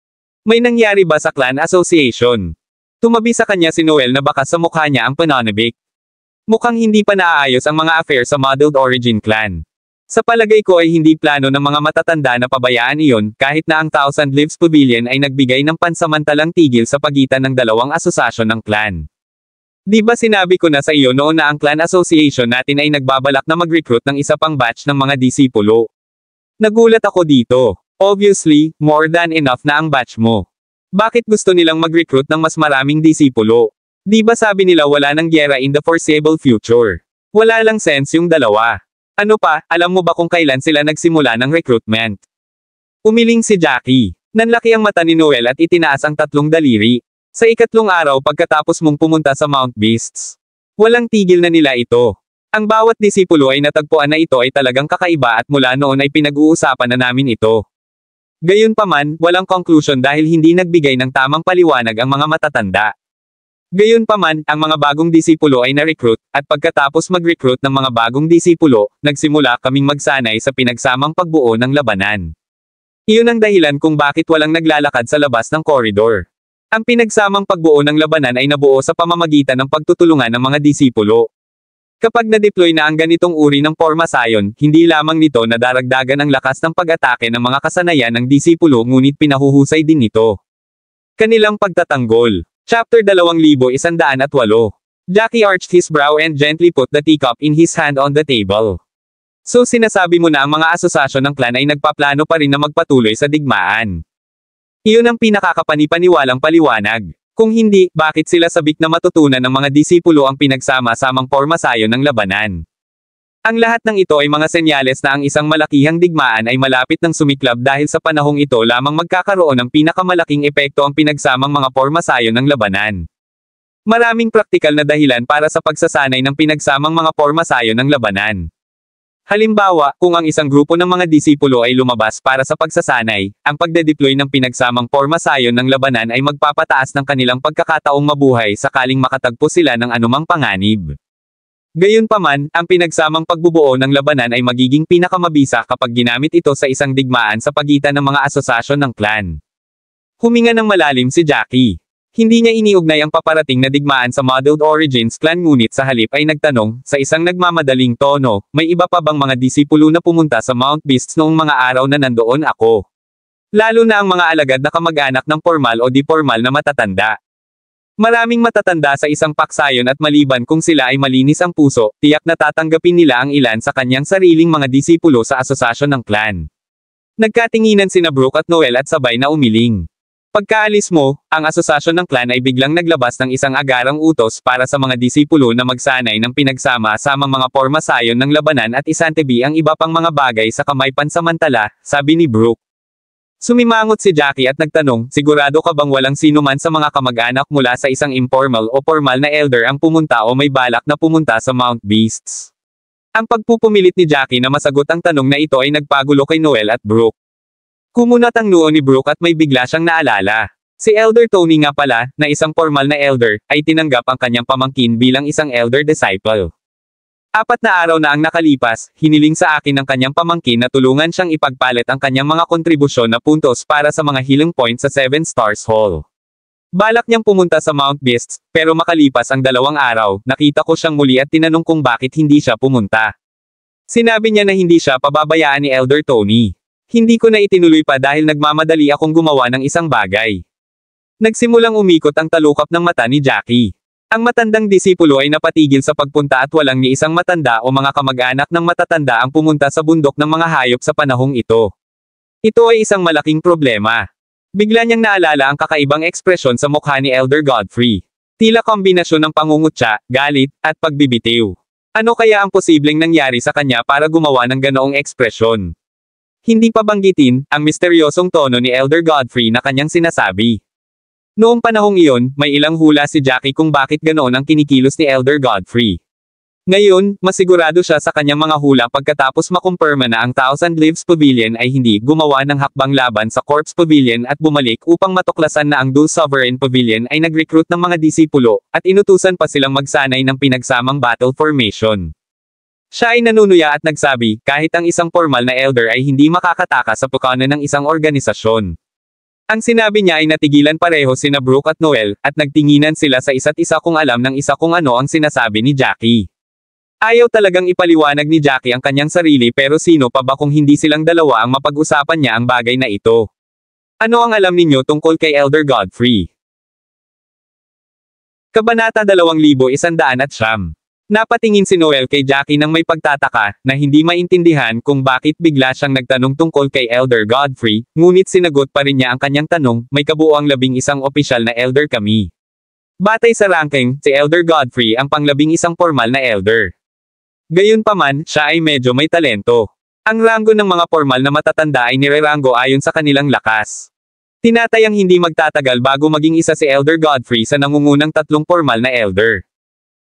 May nangyari ba sa Clan Association? Tumabi sa kanya si Noel na baka sa mukha niya ang pananabik. Mukhang hindi pa naaayos ang mga affair sa Muddled Origin Clan. Sa palagay ko ay hindi plano ng mga matatanda na pabayaan iyon, kahit na ang Thousand Leaves Pavilion ay nagbigay ng pansamantalang tigil sa pagitan ng 2 asosasyon ng clan. Di ba sinabi ko na sa iyo noon na ang Clan Association natin ay nagbabalak na mag-recruit ng isa pang batch ng mga disipulo? Nagulat ako dito. Obviously, more than enough na ang batch mo. Bakit gusto nilang mag-recruit ng mas maraming disipulo? Di ba sabi nila wala nang gyera in the foreseeable future? Wala lang sense yung dalawa. Ano pa, alam mo ba kung kailan sila nagsimula ng recruitment? Umiling si Jackie. Nanlaki ang mata ni Noel at itinaas ang 3 daliri. Sa 3 araw pagkatapos mong pumunta sa Mount Beasts. Walang tigil na nila ito. Ang bawat disipulo ay natagpuan na ito ay talagang kakaiba at mula noon ay pinag-uusapan na namin ito. Gayunpaman, walang conclusion dahil hindi nagbigay ng tamang paliwanag ang mga matatanda. Gayunpaman, ang mga bagong disipulo ay na-recruit, at pagkatapos mag-recruit ng mga bagong disipulo, nagsimula kaming magsanay sa pinagsamang pagbuo ng labanan. Iyon ang dahilan kung bakit walang naglalakad sa labas ng koridor. Ang pinagsamang pagbuo ng labanan ay nabuo sa pamamagitan ng pagtutulungan ng mga disipulo. Kapag na-deploy na ang ganitong uri ng pormasayon, hindi lamang nito na daragdagan ang lakas ng pag-atake ng mga kasanayan ng disipulo ngunit pinahuhusay din nito. Kanilang pagtatanggol. Chapter 2108. Jackie arched his brow and gently put the teacup in his hand on the table. So sinasabi mo na ang mga asosasyon ng clan ay nagpaplano pa rin na magpatuloy sa digmaan. Iyon ang pinakakapanipaniwalang paliwanag. Kung hindi, bakit sila sabik na matutunan ng mga disipulo ang pinagsama-samang pormasayon ng labanan? Ang lahat ng ito ay mga senyales na ang isang malakihang digmaan ay malapit ng sumiklab dahil sa panahong ito lamang magkakaroon ng pinakamalaking epekto ang pinagsamang mga pormasayon ng labanan. Maraming praktikal na dahilan para sa pagsasanay ng pinagsamang mga pormasayon ng labanan. Halimbawa, kung ang isang grupo ng mga disipulo ay lumabas para sa pagsasanay, ang pagde-deploy ng pinagsamang pormasayon ng labanan ay magpapataas ng kanilang pagkakataong mabuhay sakaling makatagpo sila ng anumang panganib. Gayunpaman, ang pinagsamang pagbubuo ng labanan ay magiging pinakamabisa kapag ginamit ito sa isang digmaan sa pagitan ng mga asosasyon ng clan. Huminga ng malalim si Jackie. Hindi niya iniugnay ang paparating na digmaan sa Muddled Origins Clan ngunit sa halip ay nagtanong, sa isang nagmamadaling tono, may iba pa bang mga disipulo na pumunta sa Mount Beasts noong mga araw na nandoon ako? Lalo na ang mga alagad na kamag-anak ng formal o di-formal na matatanda. Maraming matatanda sa isang paksayon at maliban kung sila ay malinis ang puso, tiyak na tatanggapin nila ang ilan sa kanyang sariling mga disipulo sa asosasyon ng clan. Nagkatinginan sina Brooke at Noel at sabay na umiling. Pagkaalis mo, ang asosasyon ng clan ay biglang naglabas ng isang agarang utos para sa mga disipulo na magsanay ng pinagsama-samang mga pormasayon ng labanan at isantabi ang iba pang mga bagay sa kamay pansamantala, sabi ni Brooke. Sumimangot si Jackie at nagtanong, sigurado ka bang walang sino man sa mga kamag-anak mula sa isang informal o formal na elder ang pumunta o may balak na pumunta sa Mount Beasts? Ang pagpupumilit ni Jackie na masagot ang tanong na ito ay nagpagulo kay Noel at Brooke. Kumunat ang noo ni Brooke at may bigla siyang naalala. Si Elder Tony nga pala, na isang formal na elder, ay tinanggap ang kanyang pamangkin bilang isang elder disciple. 4 na araw na ang nakalipas, hiniling sa akin ng kanyang pamangkin na tulungan siyang ipagpalit ang kanyang mga kontribusyon na puntos para sa mga healing points sa 7 Stars Hall. Balak niyang pumunta sa Mount Beasts, pero makalipas ang 2 araw, nakita ko siyang muli at tinanong kung bakit hindi siya pumunta. Sinabi niya na hindi siya pababayaan ni Elder Tony. Hindi ko na itinuloy pa dahil nagmamadali akong gumawa ng isang bagay. Nagsimulang umikot ang talukap ng mata ni Jackie. Ang matandang disipulo ay napatigil sa pagpunta at walang ni isang matanda o mga kamag-anak ng matatanda ang pumunta sa bundok ng mga hayop sa panahong ito. Ito ay isang malaking problema. Bigla niyang naalala ang kakaibang ekspresyon sa mukha ni Elder Godfrey. Tila kombinasyon ng pangungutya, galit, at pagbibitiw. Ano kaya ang posibleng nangyari sa kanya para gumawa ng ganoong ekspresyon? Hindi pa banggitin ang misteryosong tono ni Elder Godfrey na kanyang sinasabi. Noong panahong iyon, may ilang hula si Jackie kung bakit ganoon ang kinikilos ni Elder Godfrey. Ngayon, masigurado siya sa kanyang mga hula pagkatapos makumpirma na ang Thousand Leaves Pavilion ay hindi gumawa ng hakbang laban sa Corpse Pavilion at bumalik upang matuklasan na ang Dual Sovereign Pavilion ay nag-recruit ng mga disipulo, at inutusan pa silang magsanay ng pinagsamang battle formation. Siya ay nanunuya at nagsabi, kahit ang isang formal na elder ay hindi makakataka sa pukano ng isang organisasyon. Ang sinabi niya ay natigilan pareho sina Brooke at Noel, at nagtinginan sila sa isa't isa kung alam ng isa kung ano ang sinasabi ni Jackie. Ayaw talagang ipaliwanag ni Jackie ang kanyang sarili pero sino pa ba kung hindi silang dalawa ang mapag-usapan niya ang bagay na ito? Ano ang alam ninyo tungkol kay Elder Godfrey? Kabanata 2109. Napatingin si Noel kay Jackie nang may pagtataka, na hindi maintindihan kung bakit bigla siyang nagtanong tungkol kay Elder Godfrey, ngunit sinagot pa rin niya ang kanyang tanong, may kabuuang 11 opisyal na elder kami. Batay sa ranking, si Elder Godfrey ang pang-11 formal na elder. Gayunpaman, siya ay medyo may talento. Ang ranggo ng mga formal na matatanda ay nireranggo ayon sa kanilang lakas. Tinatayang hindi magtatagal bago maging isa si Elder Godfrey sa nangungunang 3 formal na elder.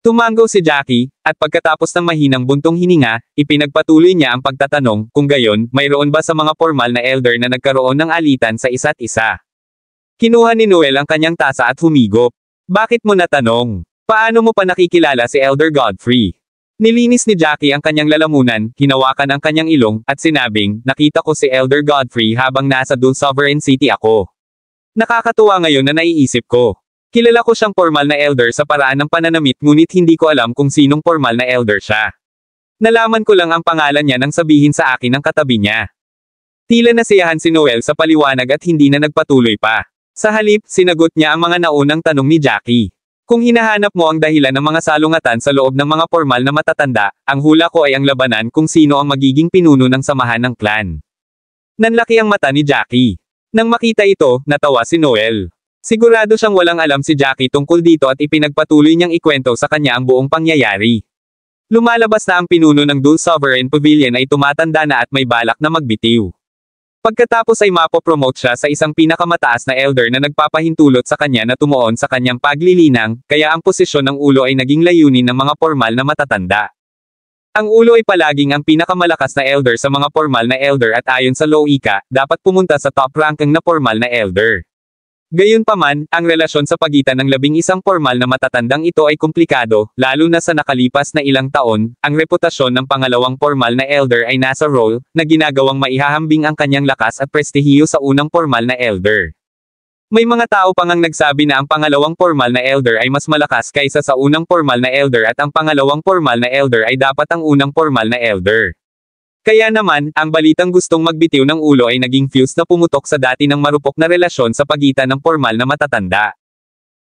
Tumango si Jackie, at pagkatapos ng mahinang buntong hininga, ipinagpatuloy niya ang pagtatanong, kung gayon, mayroon ba sa mga formal na elder na nagkaroon ng alitan sa isa't isa? Kinuha ni Noel ang kanyang tasa at humigop. Bakit mo natanong? Paano mo pa nakikilala si Elder Godfrey? Nilinis ni Jackie ang kanyang lalamunan, hinawakan ang kanyang ilong, at sinabing, nakita ko si Elder Godfrey habang nasa Dual Sovereign City ako. Nakakatuwa ngayon na naiisip ko. Kilala ko siyang formal na elder sa paraan ng pananamit ngunit hindi ko alam kung sinong formal na elder siya. Nalaman ko lang ang pangalan niya nang sabihin sa akin ng katabi niya. Tila nasiyahan si Noel sa paliwanag at hindi na nagpatuloy pa. Sa halip, sinagot niya ang mga naunang tanong ni Jackie. Kung hinahanap mo ang dahilan ng mga salungatan sa loob ng mga formal na matatanda, ang hula ko ay ang labanan kung sino ang magiging pinuno ng samahan ng clan. Nanlaki ang mata ni Jackie. Nang makita ito, natawa si Noel. Sigurado siyang walang alam si Jackie tungkol dito at ipinagpatuloy niyang ikwento sa kanya ang buong pangyayari. Lumalabas na ang pinuno ng Dual Sovereign Pavilion ay tumatanda na at may balak na magbitiw. Pagkatapos ay mapopromote siya sa isang pinakamataas na elder na nagpapahintulot sa kanya na tumuon sa kanyang paglilinang, kaya ang posisyon ng ulo ay naging layunin ng mga formal na matatanda. Ang ulo ay palaging ang pinakamalakas na elder sa mga formal na elder at ayon sa Loika, dapat pumunta sa top ranking na formal na elder. Gayunpaman, ang relasyon sa pagitan ng 11 formal na matatandang ito ay komplikado, lalo na sa nakalipas na ilang taon, ang reputasyon ng pangalawang formal na elder ay nasa role, na ginagawang maihahambing ang kanyang lakas at prestihiyo sa unang formal na elder. May mga tao pang ang nagsabi na ang pangalawang formal na elder ay mas malakas kaysa sa unang formal na elder at ang pangalawang formal na elder ay dapat ang unang formal na elder. Kaya naman, ang balitang gustong magbitiw ng ulo ay naging fuse na pumutok sa dati ng marupok na relasyon sa pagitan ng formal na matatanda.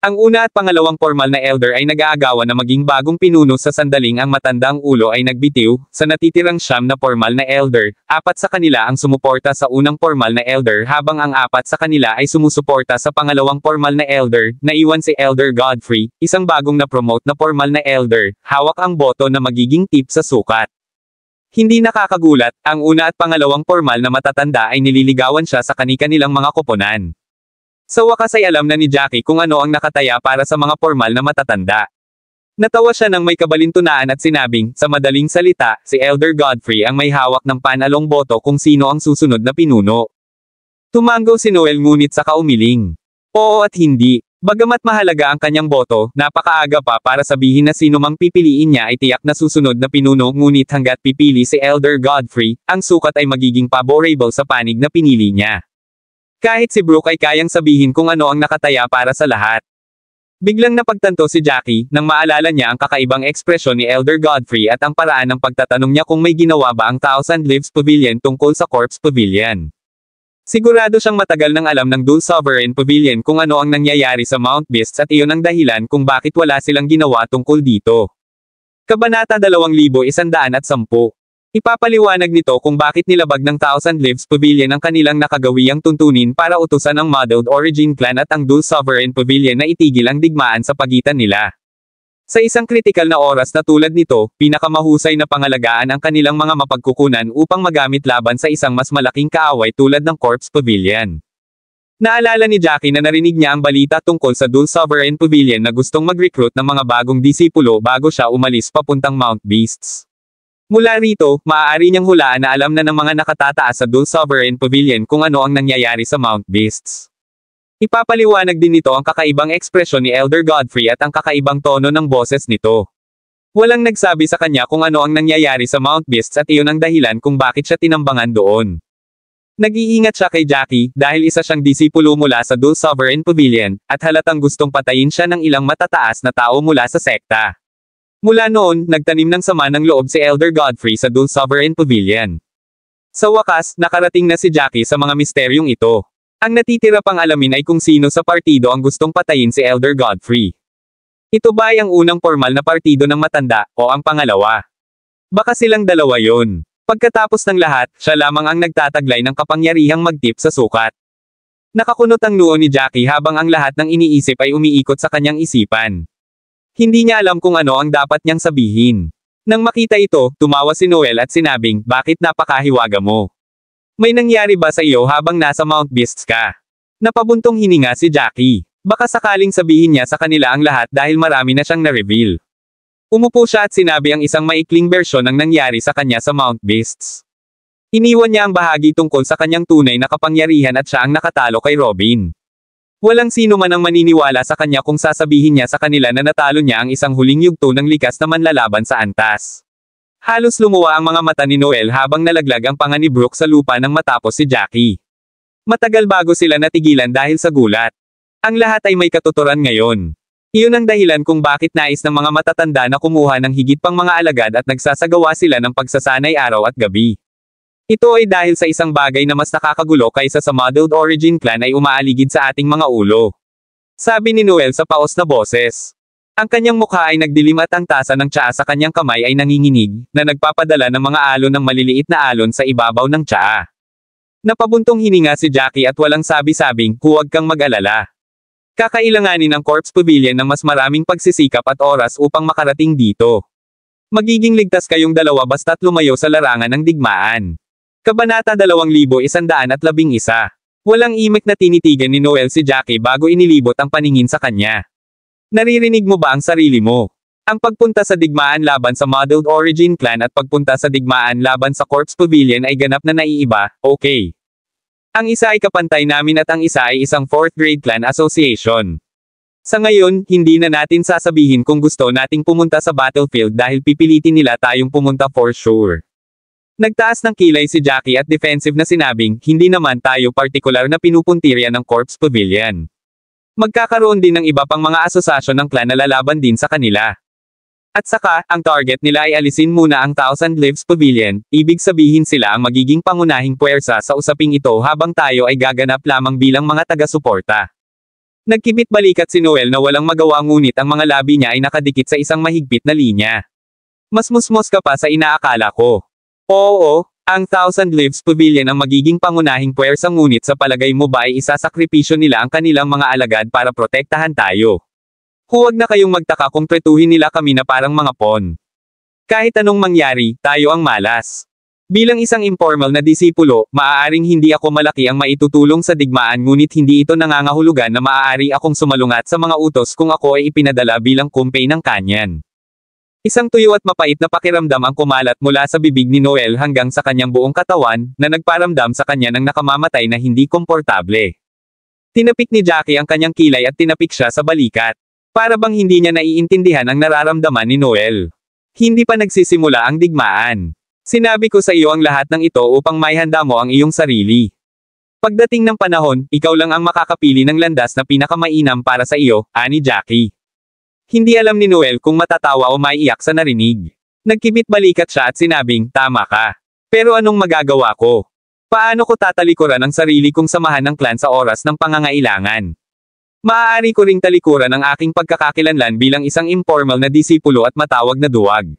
Ang una at pangalawang formal na elder ay nag-aagawan na maging bagong pinuno sa sandaling ang matandang ulo ay nagbitiw, sa natitirang 9 na formal na elder, 4 sa kanila ang sumuporta sa unang formal na elder habang ang 4 sa kanila ay sumusuporta sa pangalawang formal na elder, naiwan si Elder Godfrey, isang bagong na-promote na formal na elder, hawak ang boto na magiging tip sa sukat. Hindi nakakagulat, ang una at pangalawang formal na matatanda ay nililigawan siya sa kani-kanilang mga koponan. Sa wakas ay alam na ni Jackie kung ano ang nakataya para sa mga formal na matatanda. Natawa siya nang may kabalintunaan at sinabing, sa madaling salita, si Elder Godfrey ang may hawak ng panalong boto kung sino ang susunod na pinuno. Tumango si Noel ngunit saka umiling. Oo at hindi. Bagamat mahalaga ang kanyang boto, napakaaga pa para sabihin na sino mang pipiliin niya ay tiyak na susunod na pinuno ngunit hanggat pipili si Elder Godfrey, ang sukat ay magiging favorable sa panig na pinili niya. Kahit si Brooke ay kayang sabihin kung ano ang nakataya para sa lahat. Biglang napagtanto si Jackie, nang maalala niya ang kakaibang ekspresyon ni Elder Godfrey at ang paraan ng pagtatanong niya kung may ginawa ba ang Thousand Leaves Pavilion tungkol sa Corpse Pavilion. Sigurado siyang matagal nang alam ng Dul Sovereign Pavilion kung ano ang nangyayari sa Mount Beasts at iyon ang dahilan kung bakit wala silang ginawa tungkol dito. Kabanata 2110. Ipapaliwanag nito kung bakit nilabag ng Thousand Leaves Pavilion ang kanilang nakagawiyang tuntunin para utusan ang Muddled Origin Clan at ang Dul Sovereign Pavilion na itigil ang digmaan sa pagitan nila. Sa isang kritikal na oras na tulad nito, pinakamahusay na pangalagaan ang kanilang mga mapagkukunan upang magamit laban sa isang mas malaking kaaway tulad ng Corpse Pavilion. Naalala ni Jackie na narinig niya ang balita tungkol sa Dul Sovereign Pavilion na gustong mag-recruit ng mga bagong disipulo bago siya umalis papuntang Mount Beasts. Mula rito, maaari niyang hulaan na alam na ng mga nakatataas sa Dul Sovereign Pavilion kung ano ang nangyayari sa Mount Beasts. Ipapaliwanag din nito ang kakaibang ekspresyon ni Elder Godfrey at ang kakaibang tono ng boses nito. Walang nagsabi sa kanya kung ano ang nangyayari sa Mount Beasts at iyon ang dahilan kung bakit siya tinambangan doon. Nag-iingat siya kay Jackie dahil isa siyang disipulo mula sa Dul Sovereign Pavilion at halatang gustong patayin siya ng ilang matataas na tao mula sa sekta. Mula noon, nagtanim ng sama ng loob si Elder Godfrey sa Dul Sovereign Pavilion. Sa wakas, nakarating na si Jackie sa mga misteryong ito. Ang natitira pang alamin ay kung sino sa partido ang gustong patayin si Elder Godfrey. Ito ba ay ang unang formal na partido ng matanda, o ang pangalawa? Baka silang dalawa yon. Pagkatapos ng lahat, siya lamang ang nagtataglay ng kapangyarihang magtip sa sukat. Nakakunot ang noo ni Jackie habang ang lahat ng iniisip ay umiikot sa kanyang isipan. Hindi niya alam kung ano ang dapat niyang sabihin. Nang makita ito, tumawa si Noel at sinabing, bakit napakahiwaga mo? May nangyari ba sa iyo habang nasa Mount Beasts ka? Napabuntong hininga si Jackie. Baka sakaling sabihin niya sa kanila ang lahat dahil marami na siyang na-reveal. Umupo siya at sinabi ang isang maikling bersyon ng nangyari sa kanya sa Mount Beasts. Iniwan niya ang bahagi tungkol sa kanyang tunay na kapangyarihan at siya ang nakatalo kay Robin. Walang sino man ang maniniwala sa kanya kung sasabihin niya sa kanila na natalo niya ang isang huling yugto ng likas na manlalaban sa antas. Halos lumuwa ang mga mata ni Noel habang nalaglag ang panga ni Brooke sa lupa nang matapos si Jackie. Matagal bago sila natigilan dahil sa gulat. Ang lahat ay may katuturan ngayon. Iyon ang dahilan kung bakit nais ng mga matatanda na kumuha ng higit pang mga alagad at nagsasagawa sila ng pagsasanay araw at gabi. Ito ay dahil sa isang bagay na mas nakakagulo kaysa sa Muddled Origin Clan ay umaaligid sa ating mga ulo. Sabi ni Noel sa paos na boses. Ang kanyang mukha ay nagdilim at ang tasa ng tsaa sa kanyang kamay ay nanginginig, na nagpapadala ng mga alon ng maliliit na alon sa ibabaw ng tsaa. Napabuntong hininga si Jackie at walang sabi-sabing, huwag kang mag-alala. Kakailanganin ng Corpse Pavilion ng mas maraming pagsisikap at oras upang makarating dito. Magiging ligtas kayong dalawa basta't lumayo sa larangan ng digmaan. Kabanata 2111. Walang imik na tinitigan ni Noel si Jackie bago inilibot ang paningin sa kanya. Naririnig mo ba ang sarili mo? Ang pagpunta sa digmaan laban sa Muddled Origin Clan at pagpunta sa digmaan laban sa Corpse Pavilion ay ganap na naiiba, okay. Ang isa ay kapantay namin at ang isa ay isang 4th grade clan association. Sa ngayon, hindi na natin sasabihin kung gusto nating pumunta sa battlefield dahil pipilitin nila tayong pumunta for sure. Nagtaas ng kilay si Jackie at defensive na sinabing, hindi naman tayo partikular na pinupuntirya ng Corpse Pavilion. Magkakaroon din ng iba pang mga asosasyon ng clan na lalaban din sa kanila. At saka, ang target nila ay alisin muna ang Thousand Leaves Pavilion, ibig sabihin sila ang magiging pangunahing puwersa sa usaping ito habang tayo ay gaganap lamang bilang mga taga-suporta. Nagkibit balikat si Noel na walang magawa ngunit ang mga labi niya ay nakadikit sa isang mahigpit na linya. Mas musmos ka pa sa inaakala ko. Oo, ang Thousand Leaves Pavilion ang magiging pangunahing puwersa ngunit sa palagay mo ba ay isasakripisyo nila ang kanilang mga alagad para protektahan tayo? Huwag na kayong magtaka kung pretuhin nila kami na parang mga pawn. Kahit anong mangyari, tayo ang malas. Bilang isang informal na disipulo, maaaring hindi ako malaki ang maitutulong sa digmaan ngunit hindi ito nangangahulugan na maaari akong sumalungat sa mga utos kung ako ay ipinadala bilang kumpay ng kanyan. Isang tuyo at mapait na pakiramdam ang kumalat mula sa bibig ni Noel hanggang sa kanyang buong katawan, na nagparamdam sa kanya ng nakamamatay na hindi komportable. Tinapik ni Jackie ang kanyang kilay at tinapik siya sa balikat. Para bang hindi niya naiintindihan ang nararamdaman ni Noel. Hindi pa nagsisimula ang digmaan. Sinabi ko sa iyo ang lahat ng ito upang maihanda mo ang iyong sarili. Pagdating ng panahon, ikaw lang ang makakapili ng landas na pinakamainam para sa iyo, ani Jackie. Hindi alam ni Noel kung matatawa o maiiyak sa narinig. Nagkibit balikat siya at sinabing, tama ka. Pero anong magagawa ko? Paano ko tatalikuran ang sarili kong samahan ng clan sa oras ng pangangailangan? Maaari ko ring talikuran ang aking pagkakakilanlan bilang isang informal na disipulo at matawag na duwag.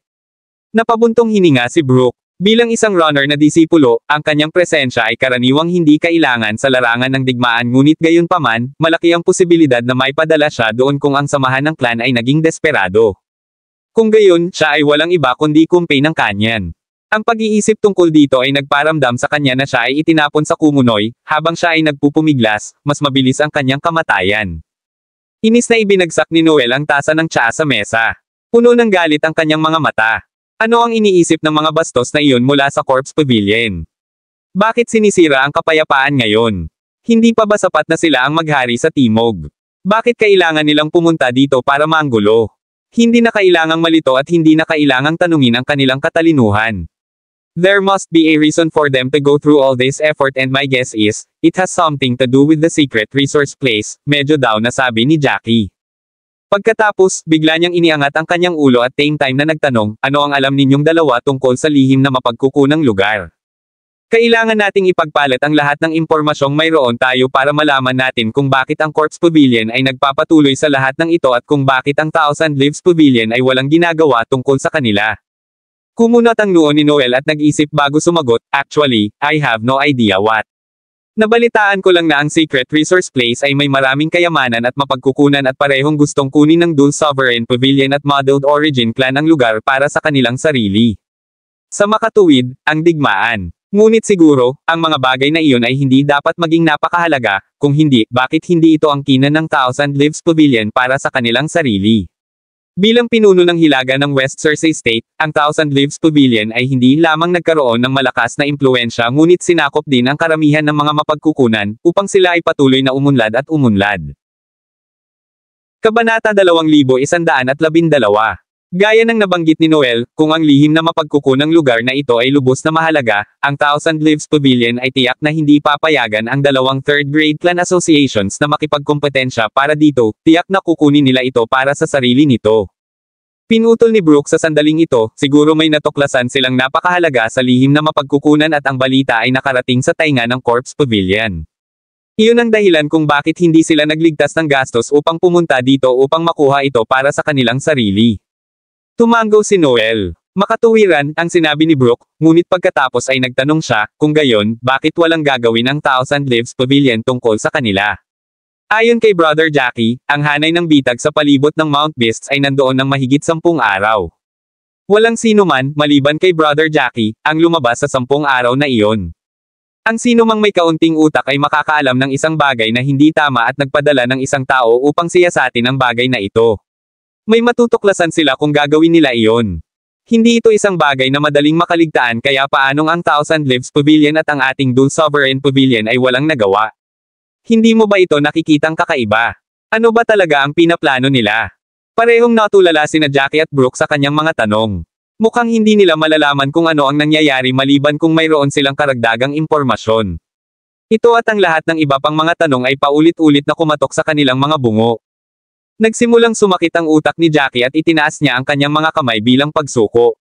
Napabuntong hininga si Brooke. Bilang isang runner na disipulo, ang kanyang presensya ay karaniwang hindi kailangan sa larangan ng digmaan ngunit gayunpaman, malaki ang posibilidad na may padala siya doon kung ang samahan ng clan ay naging desperado. Kung gayon, siya ay walang iba kundi kumpay ng kanyan. Ang pag-iisip tungkol dito ay nagparamdam sa kanya na siya ay itinapon sa kumunoy, habang siya ay nagpupumiglas, mas mabilis ang kanyang kamatayan. Inis na ibinagsak ni Noel ang tasa ng tsaa sa mesa. Puno ng galit ang kanyang mga mata. Ano ang iniisip ng mga bastos na iyon mula sa Corpse Pavilion? Bakit sinisira ang kapayapaan ngayon? Hindi pa ba sapat na sila ang maghari sa Timog? Bakit kailangan nilang pumunta dito para manggulo? Hindi na kailangang malito at hindi na kailangang tanungin ang kanilang katalinuhan. There must be a reason for them to go through all this effort and my guess is, it has something to do with the secret resource place, medyo daw na sabi ni Jackie. Pagkatapos, bigla niyang iniangat ang kanyang ulo at same time na nagtanong, ano ang alam ninyong dalawa tungkol sa lihim na mapagkukunang lugar? Kailangan nating ipagpalit ang lahat ng impormasyong mayroon tayo para malaman natin kung bakit ang Corpse Pavilion ay nagpapatuloy sa lahat ng ito at kung bakit ang Thousand Leaves Pavilion ay walang ginagawa tungkol sa kanila. Kumunat ang noo ni Noel at nag-isip bago sumagot, actually, I have no idea what. Nabalitaan ko lang na ang Secret Resource Place ay may maraming kayamanan at mapagkukunan at parehong gustong kunin ng Dul Sovereign Pavilion at Modeled Origin Clan ang lugar para sa kanilang sarili. Sa makatuwid, ang digmaan. Ngunit siguro, ang mga bagay na iyon ay hindi dapat maging napakahalaga, kung hindi, bakit hindi ito ang kinan ng Thousand Leaves Pavilion para sa kanilang sarili? Bilang pinuno ng hilaga ng West Cersei State, ang Thousand Leaves Pavilion ay hindi lamang nagkaroon ng malakas na impluensya ngunit sinakop din ang karamihan ng mga mapagkukunan, upang sila ay patuloy na umunlad at umunlad. Kabanata 2112. Gaya ng nabanggit ni Noel, kung ang lihim na mapagkukunang lugar na ito ay lubos na mahalaga, ang Thousand Leaves Pavilion ay tiyak na hindi papayagan ang dalawang third-grade clan associations na makipagkompetensya para dito, tiyak na kukunin nila ito para sa sarili nito. Pinutol ni Brooke sa sandaling ito, siguro may natuklasan silang napakahalaga sa lihim na mapagkukunan at ang balita ay nakarating sa tainga ng Corpse Pavilion. Iyon ang dahilan kung bakit hindi sila nagligtas ng gastos upang pumunta dito upang makuha ito para sa kanilang sarili. Tumango si Noel. Makatuwiran, ang sinabi ni Brooke, ngunit pagkatapos ay nagtanong siya, kung gayon, bakit walang gagawin ang Thousand Leaves Pavilion tungkol sa kanila. Ayon kay Brother Jackie, ang hanay ng bitag sa palibot ng Mount Beasts ay nandoon ng mahigit 10 araw. Walang sino man, maliban kay Brother Jackie, ang lumabas sa 10 araw na iyon. Ang sino mang may kaunting utak ay makakaalam ng isang bagay na hindi tama at nagpadala ng isang tao upang siyasatin ang bagay na ito. May matutuklasan sila kung gagawin nila iyon. Hindi ito isang bagay na madaling makaligtaan kaya paanong ang Thousand Leaves Pavilion at ang ating Dul Sovereign Pavilion ay walang nagawa. Hindi mo ba ito nakikitang kakaiba? Ano ba talaga ang pinaplano nila? Parehong natulala sina Jackie at Brooke sa kanyang mga tanong. Mukhang hindi nila malalaman kung ano ang nangyayari maliban kung mayroon silang karagdagang impormasyon. Ito at ang lahat ng iba pang mga tanong ay paulit-ulit na kumatok sa kanilang mga bungo. Nagsimulang sumakit ang utak ni Jackie at itinaas niya ang kanyang mga kamay bilang pagsuko.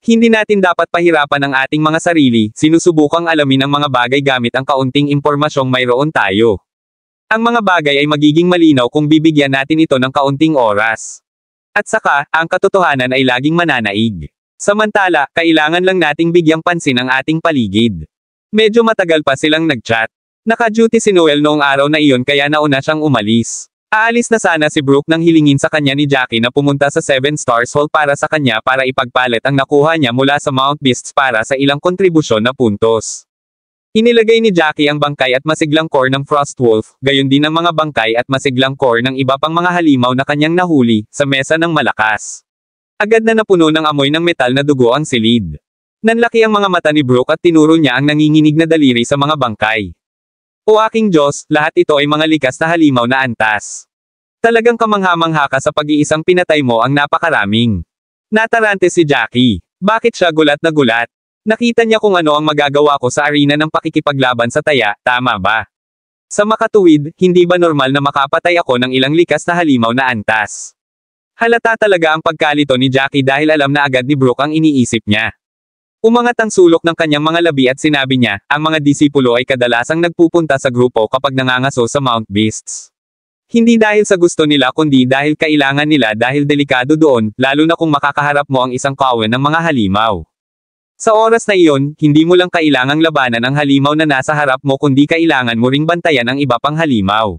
Hindi natin dapat pahirapan ang ating mga sarili, sinusubukang alamin ang mga bagay gamit ang kaunting impormasyong mayroon tayo. Ang mga bagay ay magiging malinaw kung bibigyan natin ito ng kaunting oras. At saka, ang katotohanan ay laging mananaig. Samantala, kailangan lang nating bigyang pansin ang ating paligid. Medyo matagal pa silang nag-chat. Naka-duty si Noel noong araw na iyon kaya nauna siyang umalis. Aalis na sana si Brooke nang hilingin sa kanya ni Jackie na pumunta sa 7 Stars Hall para sa kanya para ipagpalit ang nakuha niya mula sa Mount Beasts para sa ilang kontribusyon na puntos. Inilagay ni Jackie ang bangkay at masiglang core ng Frostwolf, gayon din ang mga bangkay at masiglang core ng iba pang mga halimaw na kanyang nahuli, sa mesa ng malakas. Agad na napuno ng amoy ng metal na dugo ang silid. Nanlaki ang mga mata ni Brooke at tinuro niya ang nanginginig na daliri sa mga bangkay. O aking Diyos, lahat ito ay mga likas na halimaw na antas. Talagang kamangha-mangha ka sa pag-iisang pinatay mo ang napakaraming. Natarante si Jackie. Bakit siya gulat na gulat? Nakita niya kung ano ang magagawa ko sa arena ng pakikipaglaban sa taya, tama ba? Sa makatuwid, hindi ba normal na makapatay ako ng ilang likas na halimaw na antas? Halata talaga ang pagkalito ni Jackie dahil alam na agad ni Brooke ang iniisip niya. Umangat ang sulok ng kanyang mga labi at sinabi niya, ang mga disipulo ay kadalasang nagpupunta sa grupo kapag nangangaso sa Mount Beasts. Hindi dahil sa gusto nila kundi dahil kailangan nila dahil delikado doon, lalo na kung makakaharap mo ang isang kawan ng mga halimaw. Sa oras na iyon, hindi mo lang kailangang labanan ang halimaw na nasa harap mo kundi kailangan mo ring bantayan ang iba pang halimaw.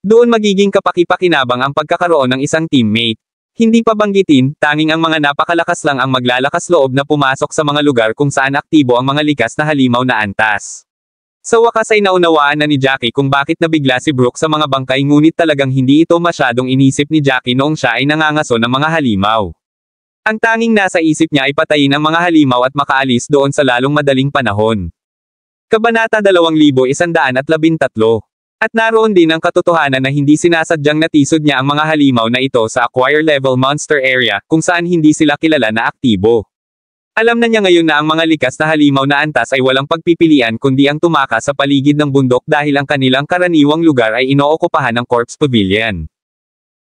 Doon magiging kapaki-pakinabang ang pagkakaroon ng isang teammate. Hindi pa banggitin, tanging ang mga napakalakas lang ang maglalakas loob na pumasok sa mga lugar kung saan aktibo ang mga likas na halimaw na antas. Sa wakas ay naunawaan na ni Jackie kung bakit nabigla si Brooke sa mga bangkay ngunit talagang hindi ito masyadong inisip ni Jackie noong siya ay nangangaso ng mga halimaw. Ang tanging nasa isip niya ay patayin ang mga halimaw at makaalis doon sa lalong madaling panahon. Kabanata 2113. At naroon din ang katotohanan na hindi sinasadyang natisod niya ang mga halimaw na ito sa acquire level monster area, kung saan hindi sila kilala na aktibo. Alam na niya ngayon na ang mga likas na halimaw na antas ay walang pagpipilian kundi ang tumaka sa paligid ng bundok dahil ang kanilang karaniwang lugar ay inookupahan ng Corpse Pavilion.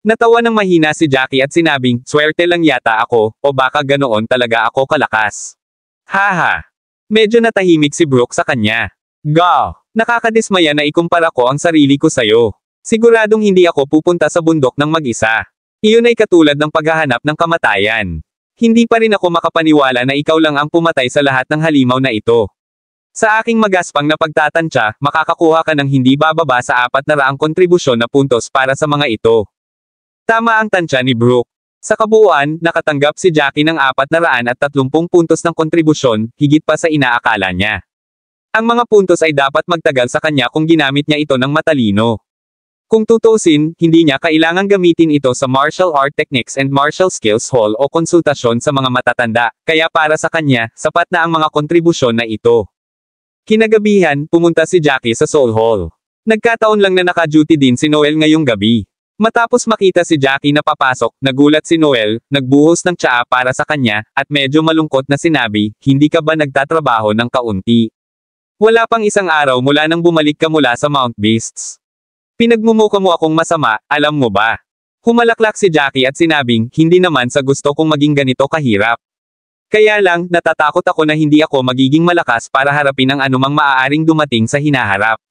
Natawa ng mahina si Jackie at sinabing, swerte lang yata ako, o baka ganoon talaga ako kalakas. Haha. Medyo natahimik si Brooke sa kanya. Gaw, nakakadismaya na ikumpara ko ang sarili ko sa'yo. Siguradong hindi ako pupunta sa bundok ng mag-isa. Iyon ay katulad ng paghahanap ng kamatayan. Hindi pa rin ako makapaniwala na ikaw lang ang pumatay sa lahat ng halimaw na ito. Sa aking magaspang na pagtatantya, makakakuha ka ng hindi bababa sa 400 kontribusyon na puntos para sa mga ito. Tama ang tansya ni Brooke. Sa kabuuan, nakatanggap si Jackie ng 430 puntos ng kontribusyon, higit pa sa inaakala niya. Ang mga puntos ay dapat magtagal sa kanya kung ginamit niya ito ng matalino. Kung tutuusin, hindi niya kailangang gamitin ito sa Martial Art Techniques and Martial Skills Hall o konsultasyon sa mga matatanda, kaya para sa kanya, sapat na ang mga kontribusyon na ito. Kinagabihan, pumunta si Jackie sa Soul Hall. Nagkataon lang na naka-duty din si Noel ngayong gabi. Matapos makita si Jackie na papasok, nagulat si Noel, nagbuhos ng tsaa para sa kanya, at medyo malungkot na sinabi, hindi ka ba nagtatrabaho ng kaunti? Wala pang isang araw mula nang bumalik ka mula sa Mount Beasts. Pinagmumukha mo akong masama, alam mo ba? Humalaklak si Jackie at sinabing, hindi naman sa gusto kong maging ganito kahirap. Kaya lang, natatakot ako na hindi ako magiging malakas para harapin ang anumang maaaring dumating sa hinaharap.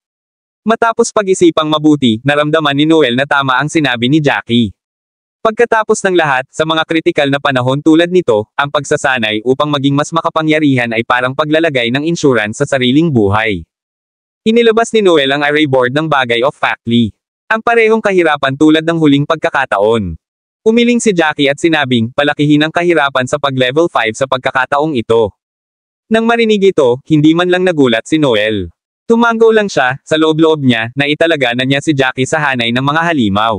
Matapos pag-isipang mabuti, naramdaman ni Noel na tama ang sinabi ni Jackie. Pagkatapos ng lahat, sa mga kritikal na panahon tulad nito, ang pagsasanay upang maging mas makapangyarihan ay parang paglalagay ng insurance sa sariling buhay. Inilabas ni Noel ang array board ng bagay of Factly. Ang parehong kahirapan tulad ng huling pagkakataon. Umiling si Jackie at sinabing, palakihin ang kahirapan sa pag-level 5 sa pagkakataong ito. Nang marinig ito, hindi man lang nagulat si Noel. Tumango lang siya, sa loob-loob niya, na italaga na niya si Jackie sa hanay ng mga halimaw.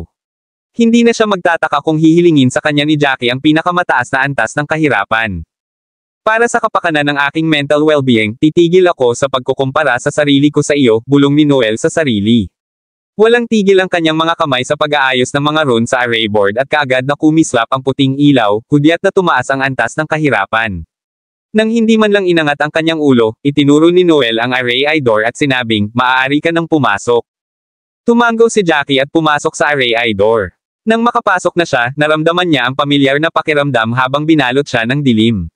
Hindi na siya magtataka kung hihilingin sa kanya ni Jackie ang pinakamataas na antas ng kahirapan. Para sa kapakanan ng aking mental well-being, titigil ako sa pagkukumpara sa sarili ko sa iyo, bulong ni Noel sa sarili. Walang tigil ang kanyang mga kamay sa pag-aayos ng mga rune sa array board at kaagad na kumislap ang puting ilaw, hudyat na tumaas ang antas ng kahirapan. Nang hindi man lang inangat ang kanyang ulo, itinuro ni Noel ang array eye door at sinabing, maaari ka nang pumasok. Tumango si Jackie at pumasok sa array eye door. Nang makapasok na siya, naramdaman niya ang pamilyar na pakiramdam habang binalot siya ng dilim.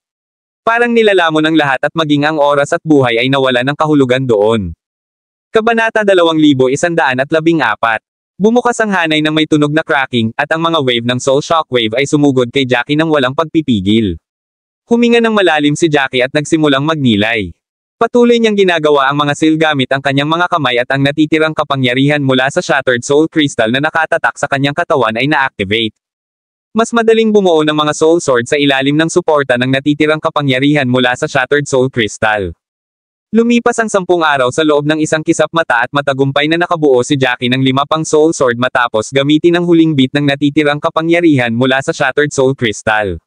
Parang nilalamon ang lahat at maging ang oras at buhay ay nawala ng kahulugan doon. Kabanata 2114. Bumukas ang hanay ng may tunog na cracking, at ang mga wave ng soul shockwave ay sumugod kay Jackie nang walang pagpipigil. Huminga ng malalim si Jackie at nagsimulang magnilay. Patuloy niyang ginagawa ang mga seal gamit ang kanyang mga kamay at ang natitirang kapangyarihan mula sa Shattered Soul Crystal na nakatatak sa kanyang katawan ay na-activate. Mas madaling bumuo ng mga Soul Sword sa ilalim ng suporta ng natitirang kapangyarihan mula sa Shattered Soul Crystal. Lumipas ang 10 araw sa loob ng isang kisap mata at matagumpay na nakabuo si Jackie ng 5 pang Soul Sword matapos gamitin ang huling bit ng natitirang kapangyarihan mula sa Shattered Soul Crystal.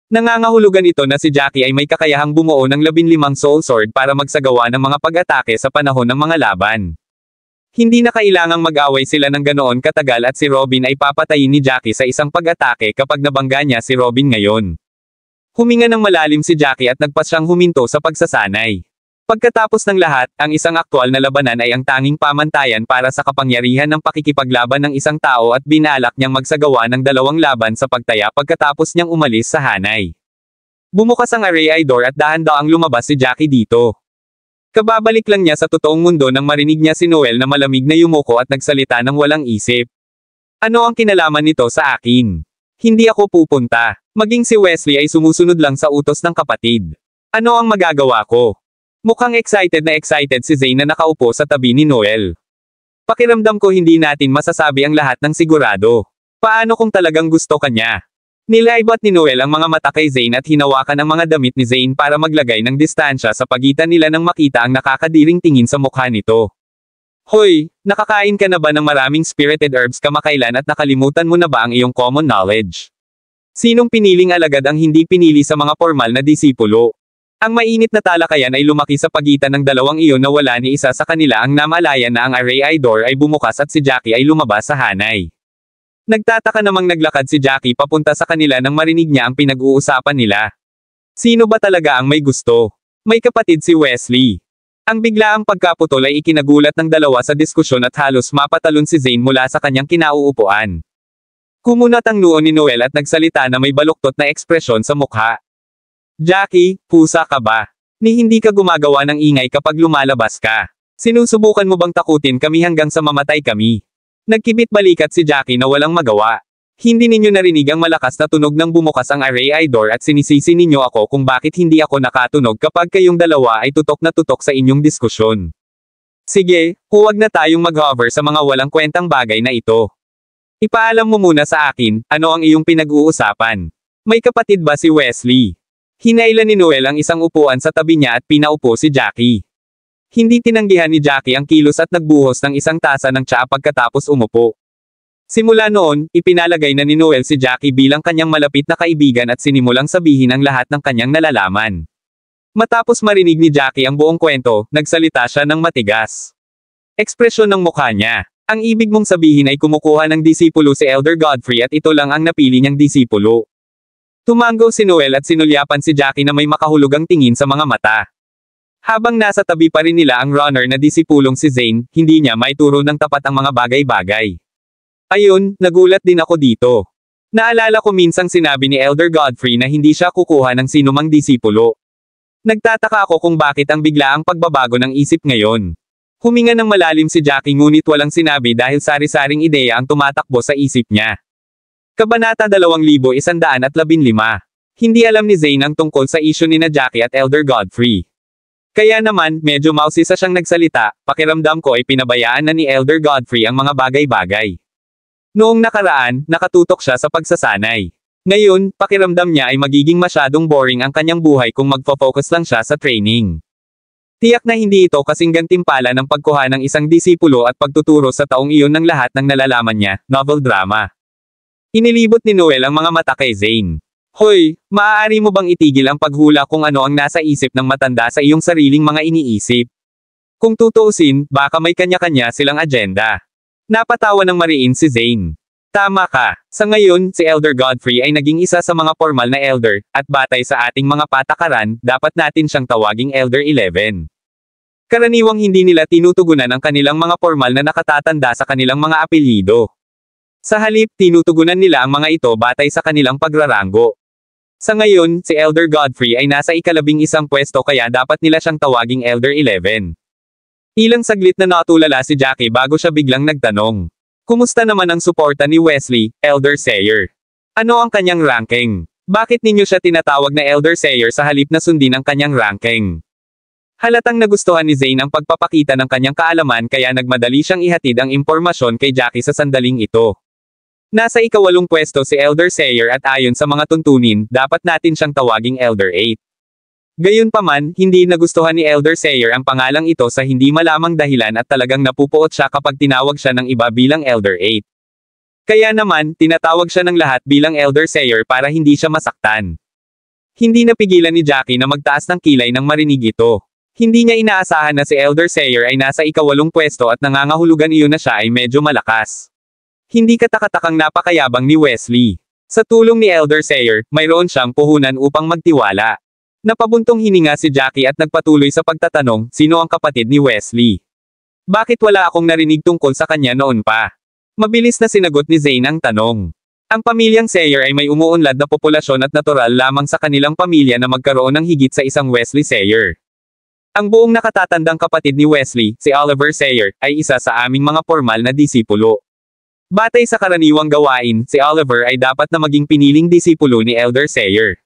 Nangangahulugan ito na si Jackie ay may kakayahang bumuo ng 15 Soul Sword para magsagawa ng mga pag-atake sa panahon ng mga laban. Hindi na kailangang mag-away sila ng ganoon katagal at si Robin ay papatayin ni Jackie sa isang pag-atake kapag nabangga niya si Robin ngayon. Huminga ng malalim si Jackie at nagpas siyang huminto sa pagsasanay. Pagkatapos ng lahat, ang isang aktwal na labanan ay ang tanging pamantayan para sa kapangyarihan ng pakikipaglaban ng isang tao at binalak niyang magsagawa ng dalawang laban sa pagtaya pagkatapos niyang umalis sa hanay. Bumukas ang array door at dahan-daang lumabas si Jackie dito. Kababalik lang niya sa totoong mundo nang marinig niya si Noel na malamig na yumuko at nagsalita ng walang isip. Ano ang kinalaman nito sa akin? Hindi ako pupunta. Maging si Wesley ay sumusunod lang sa utos ng kapatid. Ano ang magagawa ko? Mukhang excited si Zane na nakaupo sa tabi ni Noel. Pakiramdam ko hindi natin masasabi ang lahat ng sigurado. Paano kung talagang gusto ka niya? Nilaibat ni Noel ang mga mata kay Zane at hinawakan ang mga damit ni Zane para maglagay ng distansya sa pagitan nila nang makita ang nakakadiring tingin sa mukha nito. Hoy, nakakain ka na ba ng maraming spirited herbs kamakailan at nakalimutan mo na ba ang iyong common knowledge? Sinong piniling alagad ang hindi pinili sa mga formal na disipulo? Ang mainit na talakayan ay lumaki sa pagitan ng dalawang iyon na wala ni isa sa kanila ang namalayan na ang array door ay bumukas at si Jackie ay lumabas sa hanay. Nagtataka namang naglakad si Jackie papunta sa kanila nang marinig niya ang pinag-uusapan nila. Sino ba talaga ang may gusto? May kapatid si Wesley. Ang biglaang pagkaputol ay ikinagulat ng dalawa sa diskusyon at halos mapatalon si Zane mula sa kanyang kinauupuan. Kumunat ang noo ni Noel at nagsalita na may baluktot na ekspresyon sa mukha. Jackie, pusa ka ba? Ni hindi ka gumagawa ng ingay kapag lumalabas ka. Sinusubukan mo bang takutin kami hanggang sa mamatay kami? Nagkibit balikat si Jackie na walang magawa. Hindi ninyo narinig ang malakas na tunog ng bumukas ang array door at sinisisi ninyo ako kung bakit hindi ako nakatunog kapag kayong dalawa ay tutok na tutok sa inyong diskusyon. Sige, huwag na tayong mag-hover sa mga walang kwentang bagay na ito. Ipaalam mo muna sa akin, ano ang iyong pinag-uusapan? May kapatid ba si Wesley? Hinailan ni Noel ang isang upuan sa tabi niya at pinaupo si Jackie. Hindi tinanggihan ni Jackie ang kilos at nagbuhos ng isang tasa ng tsaa pagkatapos umupo. Simula noon, ipinalagay na ni Noel si Jackie bilang kanyang malapit na kaibigan at sinimulang sabihin ang lahat ng kanyang nalalaman. Matapos marinig ni Jackie ang buong kwento, nagsalita siya ng matigas. Ekspresyon ng mukha niya. Ang ibig mong sabihin ay kumukuha ng disipulo si Elder Godfrey at ito lang ang napili niyang disipulo. Tumango si Noel at sinulyapan si Jackie na may makahulugang tingin sa mga mata. Habang nasa tabi pa rin nila ang runner na disipulong si Zane, hindi niya maituro ng tapat ang mga bagay-bagay. Ayun, nagulat din ako dito. Naalala ko minsang sinabi ni Elder Godfrey na hindi siya kukuha ng sinumang disipulo. Nagtataka ako kung bakit ang biglaang pagbabago ng isip ngayon. Huminga ng malalim si Jackie ngunit walang sinabi dahil sari-saring ideya ang tumatakbo sa isip niya. Kabanata 2115. Hindi alam ni Zane ang tungkol sa isyu ni na Jackie at Elder Godfrey. Kaya naman, medyo mausisa siyang nagsalita, pakiramdam ko ay pinabayaan na ni Elder Godfrey ang mga bagay-bagay. Noong nakaraan, nakatutok siya sa pagsasanay. Ngayon, pakiramdam niya ay magiging masyadong boring ang kanyang buhay kung magfo-focus lang siya sa training. Tiyak na hindi ito kasing gantimpala ng pagkuha ng isang disipulo at pagtuturo sa taong iyon ng lahat ng nalalaman niya, novel drama. Inilibot ni Noel ang mga mata kay Zane. Hoy, maaari mo bang itigil ang paghula kung ano ang nasa isip ng matanda sa iyong sariling mga iniisip? Kung tutuusin, baka may kanya-kanya silang agenda. Napatawa ng mariin si Zane. Tama ka. Sa ngayon, si Elder Godfrey ay naging isa sa mga formal na elder, at batay sa ating mga patakaran, dapat natin siyang tawaging Elder 11. Karaniwang hindi nila tinutugunan ang kanilang mga formal na nakatatanda sa kanilang mga apelyido. Sa halip, tinutugunan nila ang mga ito batay sa kanilang pagraranggo. Sa ngayon, si Elder Godfrey ay nasa ika-11 pwesto kaya dapat nila siyang tawaging Elder 11. Ilang saglit na natulala si Jackie bago siya biglang nagtanong. Kumusta naman ang suporta ni Wesley, Elder Sayer? Ano ang kanyang ranking? Bakit ninyo siya tinatawag na Elder Sayer sa halip na sundin ang kanyang ranking? Halatang nagustuhan ni Zane ang pagpapakita ng kanyang kaalaman kaya nagmadali siyang ihatid ang impormasyon kay Jackie sa sandaling ito. Nasa ika-8 pwesto si Elder Sayer at ayon sa mga tuntunin, dapat natin siyang tawaging Elder 8. Gayunpaman, hindi nagustuhan ni Elder Sayer ang pangalang ito sa hindi malamang dahilan at talagang napupuot siya kapag tinawag siya ng iba bilang Elder 8. Kaya naman, tinatawag siya ng lahat bilang Elder Sayer para hindi siya masaktan. Hindi napigilan ni Jackie na magtaas ng kilay nang marinig ito. Hindi niya inaasahan na si Elder Sayer ay nasa ika-8 pwesto at nangangahulugan iyon na siya ay medyo malakas. Hindi katakatakang napakayabang ni Wesley. Sa tulong ni Elder Sayer, mayroon siyang puhunan upang magtiwala. Napabuntong hininga si Jackie at nagpatuloy sa pagtatanong, sino ang kapatid ni Wesley? Bakit wala akong narinig tungkol sa kanya noon pa? Mabilis na sinagot ni Zane ang tanong. Ang pamilyang Sayer ay may umuunlad na populasyon at natural lamang sa kanilang pamilya na magkaroon ng higit sa isang Wesley Sayer. Ang buong nakatatandang kapatid ni Wesley, si Oliver Sayer, ay isa sa aming mga formal na disipulo. Batay sa karaniwang gawain, si Oliver ay dapat na maging piniling disipulo ni Elder Sayer.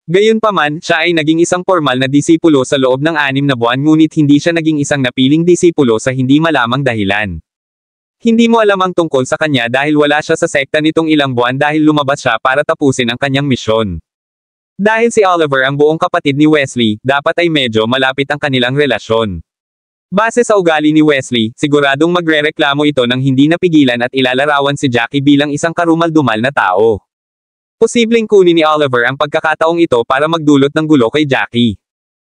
Gayunpaman, siya ay naging isang formal na disipulo sa loob ng 6 na buwan ngunit hindi siya naging isang napiling disipulo sa hindi malamang dahilan. Hindi mo alam ang tungkol sa kanya dahil wala siya sa sekta nitong ilang buwan dahil lumabas siya para tapusin ang kanyang misyon. Dahil si Oliver ang buong kapatid ni Wesley, dapat ay medyo malapit ang kanilang relasyon. Base sa ugali ni Wesley, siguradong magrereklamo ito ng hindi napigilan at ilalarawan si Jackie bilang isang karumal-dumal na tao. Posibleng kunin ni Oliver ang pagkakataong ito para magdulot ng gulo kay Jackie.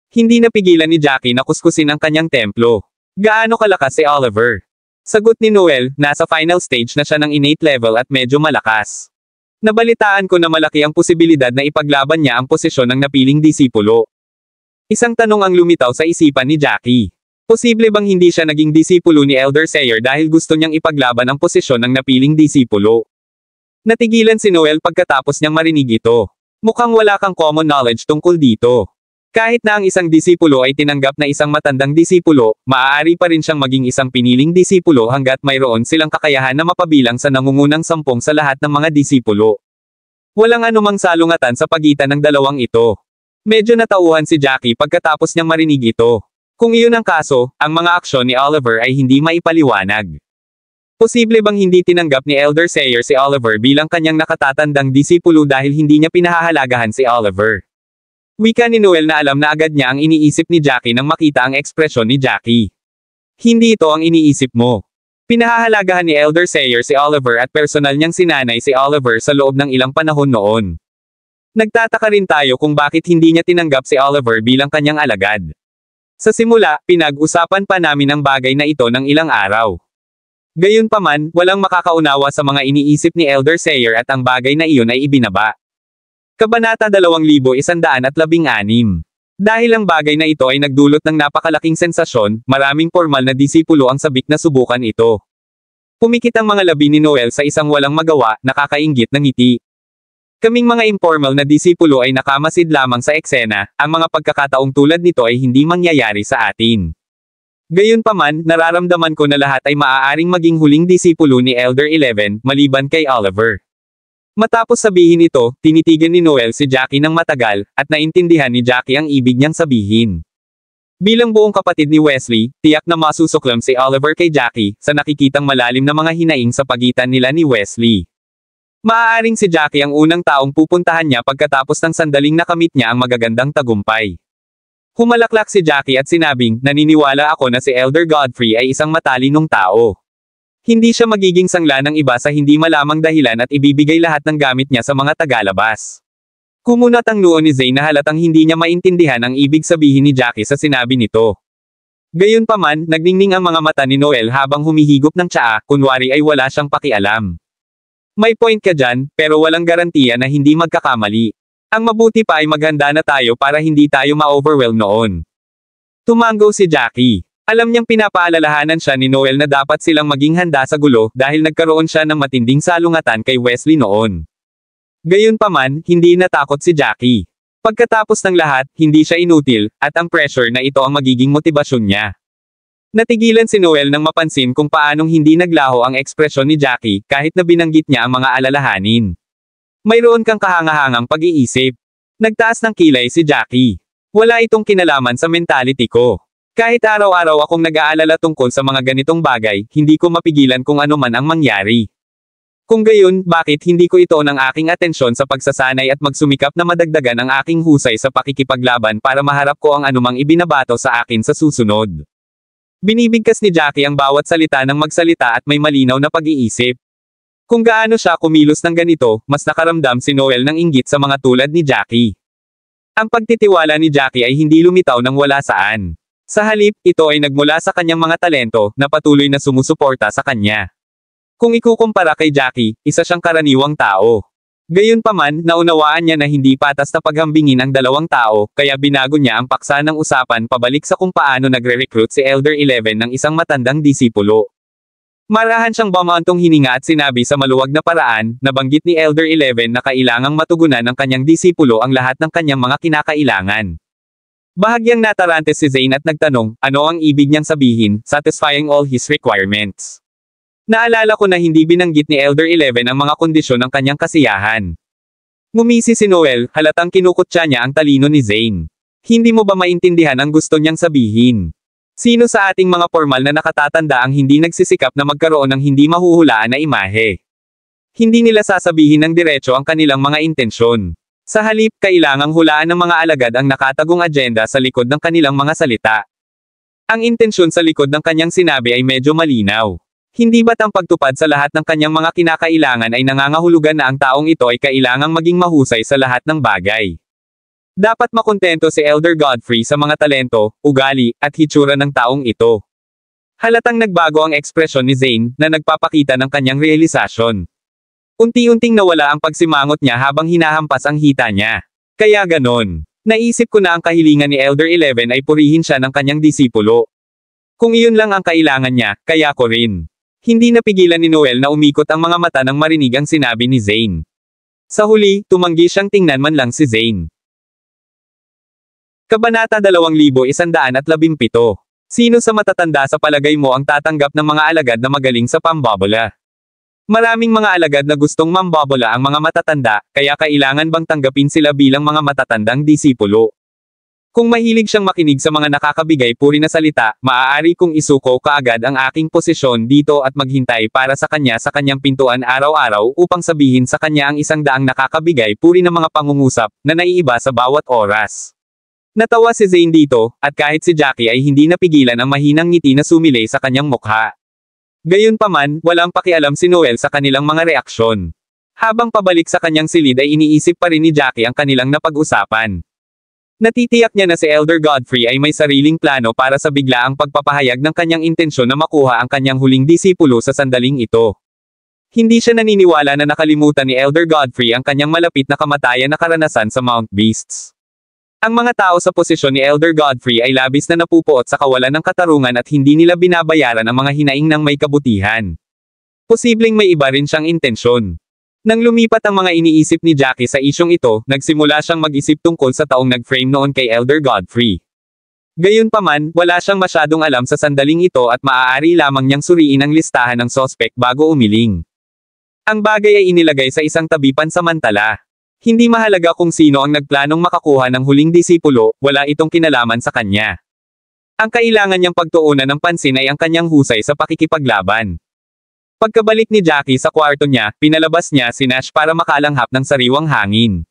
Hindi napigilan ni Jackie na kuskusin ang kanyang templo. Gaano kalakas si Oliver? Sagot ni Noel, nasa final stage na siya ng innate level at medyo malakas. Nabalitaan ko na malaki ang posibilidad na ipaglaban niya ang posisyon ng napiling disipulo. Isang tanong ang lumitaw sa isipan ni Jackie. Posible bang hindi siya naging disipulo ni Elder Sayer dahil gusto niyang ipaglaban ang posisyon ng napiling disipulo? Natigilan si Noel pagkatapos niyang marinig ito. Mukhang wala kang common knowledge tungkol dito. Kahit na ang isang disipulo ay tinanggap na isang matandang disipulo, maaari pa rin siyang maging isang piniling disipulo hanggat mayroon silang kakayahan na mapabilang sa nangungunang 10 sa lahat ng mga disipulo. Walang anumang salungatan sa pagitan ng dalawang ito. Medyo natauhan si Jackie pagkatapos niyang marinig ito. Kung iyon ang kaso, ang mga aksyon ni Oliver ay hindi maipaliwanag. Posible bang hindi tinanggap ni Elder Sayer si Oliver bilang kanyang nakatatandang disipulo dahil hindi niya pinahahalagahan si Oliver? Wika ni Noel na alam na agad niya ang iniisip ni Jackie nang makita ang ekspresyon ni Jackie. Hindi ito ang iniisip mo. Pinahahalagahan ni Elder Sayer si Oliver at personal niyang sinanay si Oliver sa loob ng ilang panahon noon. Nagtataka rin tayo kung bakit hindi niya tinanggap si Oliver bilang kanyang alagad. Sa simula, pinag-usapan pa namin ang bagay na ito ng ilang araw. Gayunpaman, walang makakaunawa sa mga iniisip ni Elder Sayer at ang bagay na iyon ay ibinaba. Kabanata 2116. Dahil ang bagay na ito ay nagdulot ng napakalaking sensasyon, maraming formal na disipulo ang sabik na subukan ito. Pumikit ang mga labi ni Noel sa isang walang magawa, nakakainggit ng ngiti. Kaming mga informal na disipulo ay nakamasid lamang sa eksena, ang mga pagkakataong tulad nito ay hindi mangyayari sa atin. Gayunpaman, nararamdaman ko na lahat ay maaaring maging huling disipulo ni Elder 11, maliban kay Oliver. Matapos sabihin ito, tinitigan ni Noel si Jackie ng matagal, at naintindihan ni Jackie ang ibig niyang sabihin. Bilang buong kapatid ni Wesley, tiyak na masusuklam si Oliver kay Jackie, sa nakikitang malalim na mga hinaing sa pagitan nila ni Wesley. Maaaring si Jackie ang unang taong pupuntahan niya pagkatapos ng sandaling nakamit niya ang magagandang tagumpay. Humalaklak si Jackie at sinabing, naniniwala ako na si Elder Godfrey ay isang matalinong tao. Hindi siya magiging sangla ng iba sa hindi malamang dahilan at ibibigay lahat ng gamit niya sa mga tagalabas. Kumunat ang noo ni Zane na halatang hindi niya maintindihan ang ibig sabihin ni Jackie sa sinabi nito. Gayunpaman, nagningning ang mga mata ni Noel habang humihigop ng tsaa, kunwari ay wala siyang pakialam. May point ka dyan, pero walang garantiya na hindi magkakamali. Ang mabuti pa ay maghanda na tayo para hindi tayo ma-overwhelm noon. Tumango si Jackie. Alam niyang pinapaalalahanan siya ni Noel na dapat silang maging handa sa gulo dahil nagkaroon siya ng matinding salungatan kay Wesley noon. Gayunpaman, hindi natakot si Jackie. Pagkatapos ng lahat, hindi siya inutil, at ang pressure na ito ang magiging motibasyon niya. Natigilan si Noel nang mapansin kung paanong hindi naglaho ang ekspresyon ni Jackie kahit na binanggit niya ang mga alalahanin. Mayroon kang kahangahangang pag-iisip. Nagtaas ng kilay si Jackie. Wala itong kinalaman sa mentality ko. Kahit araw-araw akong nag-aalala tungkol sa mga ganitong bagay, hindi ko mapigilan kung ano man ang mangyari. Kung gayon, bakit hindi ko ito ng aking atensyon sa pagsasanay at magsumikap na madagdagan ang aking husay sa pakikipaglaban para maharap ko ang anumang ibinabato sa akin sa susunod. Binibigkas ni Jackie ang bawat salita ng magsalita at may malinaw na pag-iisip. Kung gaano siya kumilos ng ganito, mas nakaramdam si Noel ng inggit sa mga tulad ni Jackie. Ang pagtitiwala ni Jackie ay hindi lumitaw ng wala saan. Sa halip, ito ay nagmula sa kanyang mga talento, na patuloy na sumusuporta sa kanya. Kung ikukumpara kay Jackie, isa siyang karaniwang tao. Gayunpaman, naunawaan niya na hindi patas na paghambingin ang dalawang tao, kaya binago niya ang paksa ng usapan pabalik sa kung paano nagre-recruit si Elder 11 ng isang matandang disipulo. Marahan siyang bumantong hininga at sinabi sa maluwag na paraan, nabanggit ni Elder 11 na kailangang matugunan ng kanyang disipulo ang lahat ng kanyang mga kinakailangan. Bahagyang natarante si Zane at nagtanong, ano ang ibig niyang sabihin, satisfying all his requirements. Naalala ko na hindi binanggit ni Elder 11 ang mga kondisyon ng kanyang kasiyahan. Ngumisi si Noel, halatang kinukutya niya ang talino ni Zane. Hindi mo ba maintindihan ang gusto niyang sabihin? Sino sa ating mga formal na nakatatanda ang hindi nagsisikap na magkaroon ng hindi mahuhulaan na imahe? Hindi nila sasabihin ng diretso ang kanilang mga intensyon. Sa halip, kailangang hulaan ng mga alagad ang nakatagong agenda sa likod ng kanilang mga salita. Ang intensyon sa likod ng kanyang sinabi ay medyo malinaw. Hindi ba't ang pagtupad sa lahat ng kanyang mga kinakailangan ay nangangahulugan na ang taong ito ay kailangang maging mahusay sa lahat ng bagay? Dapat makontento si Elder Godfrey sa mga talento, ugali, at hitsura ng taong ito. Halatang nagbago ang ekspresyon ni Zane, na nagpapakita ng kanyang realisasyon. Unti-unting nawala ang pagsimangot niya habang hinahampas ang hita niya. Kaya ganon. Naisip ko na ang kahilingan ni Elder 11 ay purihin siya ng kanyang disipulo. Kung iyon lang ang kailangan niya, kaya ko rin. Hindi napigilan ni Noel na umikot ang mga mata nang marinig ang sinabi ni Zane. Sa huli, tumanggi siyang tingnan man lang si Zane. Kabanata 2117. Sino sa matatanda sa palagay mo ang tatanggap ng mga alagad na magaling sa pambobola? Maraming mga alagad na gustong mambobola ang mga matatanda, kaya kailangan bang tanggapin sila bilang mga matatandang disipulo? Kung mahilig siyang makinig sa mga nakakabigay puri na salita, maaari kong isuko kaagad ang aking posisyon dito at maghintay para sa kanyang pintuan araw-araw upang sabihin sa kanya ang 100 nakakabigay puri na mga pangungusap na naiiba sa bawat oras. Natawa si Zane dito, at kahit si Jackie ay hindi napigilan ang mahinang ngiti na sumilay sa kanyang mukha. Gayunpaman, walang pakialam si Noel sa kanilang mga reaksyon. Habang pabalik sa kanyang silid ay iniisip pa rin ni Jackie ang kanilang napag-usapan. Natitiyak niya na si Elder Godfrey ay may sariling plano para sa biglaang pagpapahayag ng kanyang intensyon na makuha ang kanyang huling disipulo sa sandaling ito. Hindi siya naniniwala na nakalimutan ni Elder Godfrey ang kanyang malapit na kamatayan na karanasan sa Mount Beasts. Ang mga tao sa posisyon ni Elder Godfrey ay labis na napupuot sa kawalan ng katarungan at hindi nila binabayaran ang mga hinaing ng may kabutihan. Posibleng may iba rin siyang intensyon. Nang lumipat ang mga iniisip ni Jackie sa isyong ito, nagsimula siyang mag-isip tungkol sa taong nag-frame noon kay Elder Godfrey. Gayunpaman, wala siyang masyadong alam sa sandaling ito at maaari lamang niyang suriin ang listahan ng sospek bago umiling. Ang bagay ay inilagay sa isang tabi pansamantala. Hindi mahalaga kung sino ang nagplanong makakuha ng huling disipulo, wala itong kinalaman sa kanya. Ang kailangan niyang pagtuunan ng pansin ay ang kanyang husay sa pakikipaglaban. Pagkabalik ni Jackie sa kwarto niya, pinalabas niya si Nash para makalanghap ng sariwang hangin.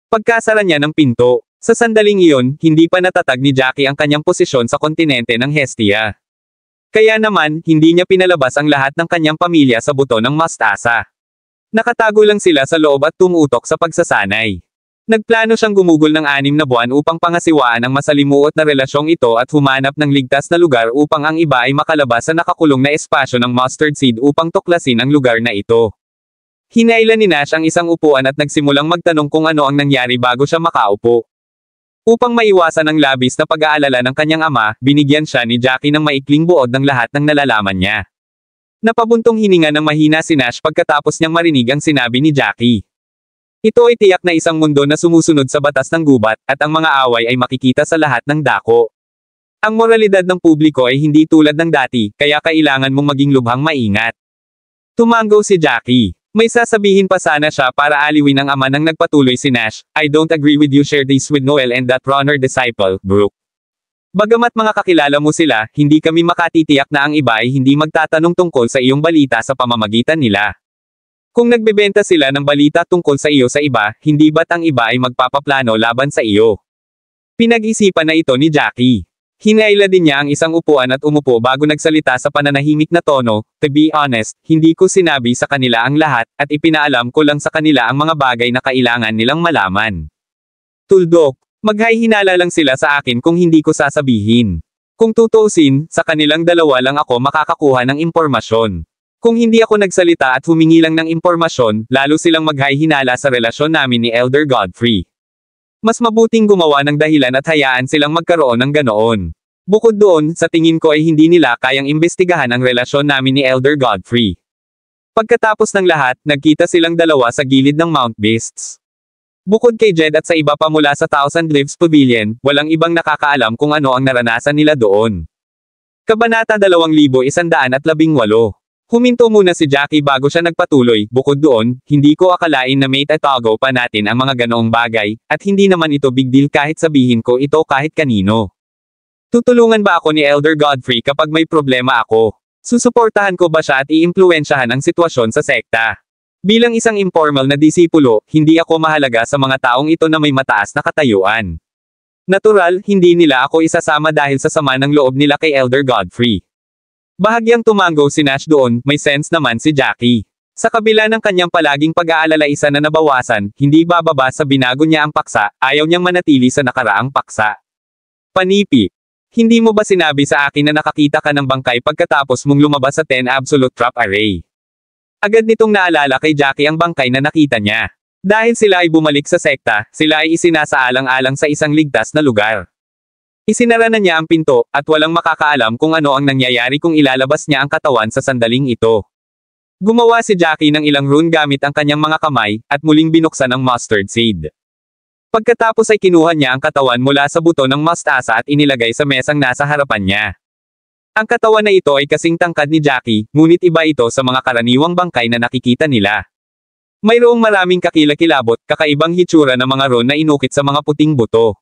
Pagkasara niya ng pinto, sa sandaling iyon, hindi pa natatag ni Jackie ang kanyang posisyon sa kontinente ng Hestia. Kaya naman, hindi niya pinalabas ang lahat ng kanyang pamilya sa buto ng mastasa. Nakatago lang sila sa loob at tumutok sa pagsasanay. Nagplano siyang gumugol ng 6 na buwan upang pangasiwaan ang masalimuot na relasyong ito at humanap ng ligtas na lugar upang ang iba ay makalabas sa nakakulong na espasyo ng mustard seed upang tuklasin ang lugar na ito. Hinailan ni Nash ang isang upuan at nagsimulang magtanong kung ano ang nangyari bago siya makaupo. Upang maiwasan ang labis na pag-aalala ng kanyang ama, binigyan siya ni Jackie ng maikling buod ng lahat ng nalalaman niya. Napabuntong hininga ng mahina si Nash pagkatapos niyang marinig ang sinabi ni Jackie. Ito ay tiyak na isang mundo na sumusunod sa batas ng gubat, at ang mga away ay makikita sa lahat ng dako. Ang moralidad ng publiko ay hindi tulad ng dati, kaya kailangan mong maging lubhang maingat. Tumango si Jackie. May sasabihin pa sana siya para aliwin ang ama ng nagpatuloy si Nash. I don't agree with you, share this with Noel and that runner disciple, Brooke. Bagamat mga kakilala mo sila, hindi kami makatitiyak na ang iba ay hindi magtatanong tungkol sa iyong balita sa pamamagitan nila. Kung nagbebenta sila ng balita tungkol sa iyo sa iba, hindi ba't ang iba ay magpapaplano laban sa iyo? Pinag-isipan na ito ni Jackie. Hinaila din niya ang isang upuan at umupo bago nagsalita sa pananahimik na tono, to be honest, hindi ko sinabi sa kanila ang lahat, at ipinaalam ko lang sa kanila ang mga bagay na kailangan nilang malaman. Tuldok. Maghihinala lang sila sa akin kung hindi ko sasabihin. Kung tutuusin, sa kanilang dalawa lang ako makakakuha ng impormasyon. Kung hindi ako nagsalita at humingi lang ng impormasyon, lalo silang maghahinala sa relasyon namin ni Elder Godfrey. Mas mabuting gumawa ng dahilan at hayaan silang magkaroon ng ganoon. Bukod doon, sa tingin ko ay hindi nila kayang imbestigahan ang relasyon namin ni Elder Godfrey. Pagkatapos ng lahat, nagkita silang dalawa sa gilid ng Mount Beasts. Bukod kay Jed at sa iba pa mula sa Thousand Leaves Pavilion, walang ibang nakakaalam kung ano ang naranasan nila doon. Kabanata 2118. Huminto muna si Jackie bago siya nagpatuloy. Bukod doon, hindi ko akalain na may tatago pa natin ang mga ganoong bagay, at hindi naman ito big deal kahit sabihin ko ito kahit kanino. Tutulungan ba ako ni Elder Godfrey kapag may problema ako? Susuportahan ko ba siya at iimpluwensyahan ang sitwasyon sa sekta? Bilang isang informal na disipulo, hindi ako mahalaga sa mga taong ito na may mataas na katayuan. Natural, hindi nila ako isasama dahil sa sama ng loob nila kay Elder Godfrey. Bahagyang tumango si Nash doon, may sense naman si Jackie. Sa kabila ng kanyang palaging pag-aalala isa na nabawasan, hindi bababa sa binago niya ang paksa, ayaw niyang manatili sa nakaraang paksa. Panipi. Hindi mo ba sinabi sa akin na nakakita ka ng bangkay pagkatapos mong lumabas sa 10 Absolute Trap Array? Agad nitong naalala kay Jackie ang bangkay na nakita niya. Dahil sila ay bumalik sa sekta, sila ay isinasaalang-alang sa isang ligtas na lugar. Isinara na niya ang pinto, at walang makakaalam kung ano ang nangyayari kung ilalabas niya ang katawan sa sandaling ito. Gumawa si Jackie ng ilang rune gamit ang kanyang mga kamay, at muling binuksan ang mustard seed. Pagkatapos ay kinuha niya ang katawan mula sa buto ng mustasa at inilagay sa mesang nasa harapan niya. Ang katawan na ito ay kasing tangkad ni Jackie, ngunit iba ito sa mga karaniwang bangkay na nakikita nila. Mayroong maraming kakilakilabot, kakaibang hitsura ng mga rune na inukit sa mga puting buto.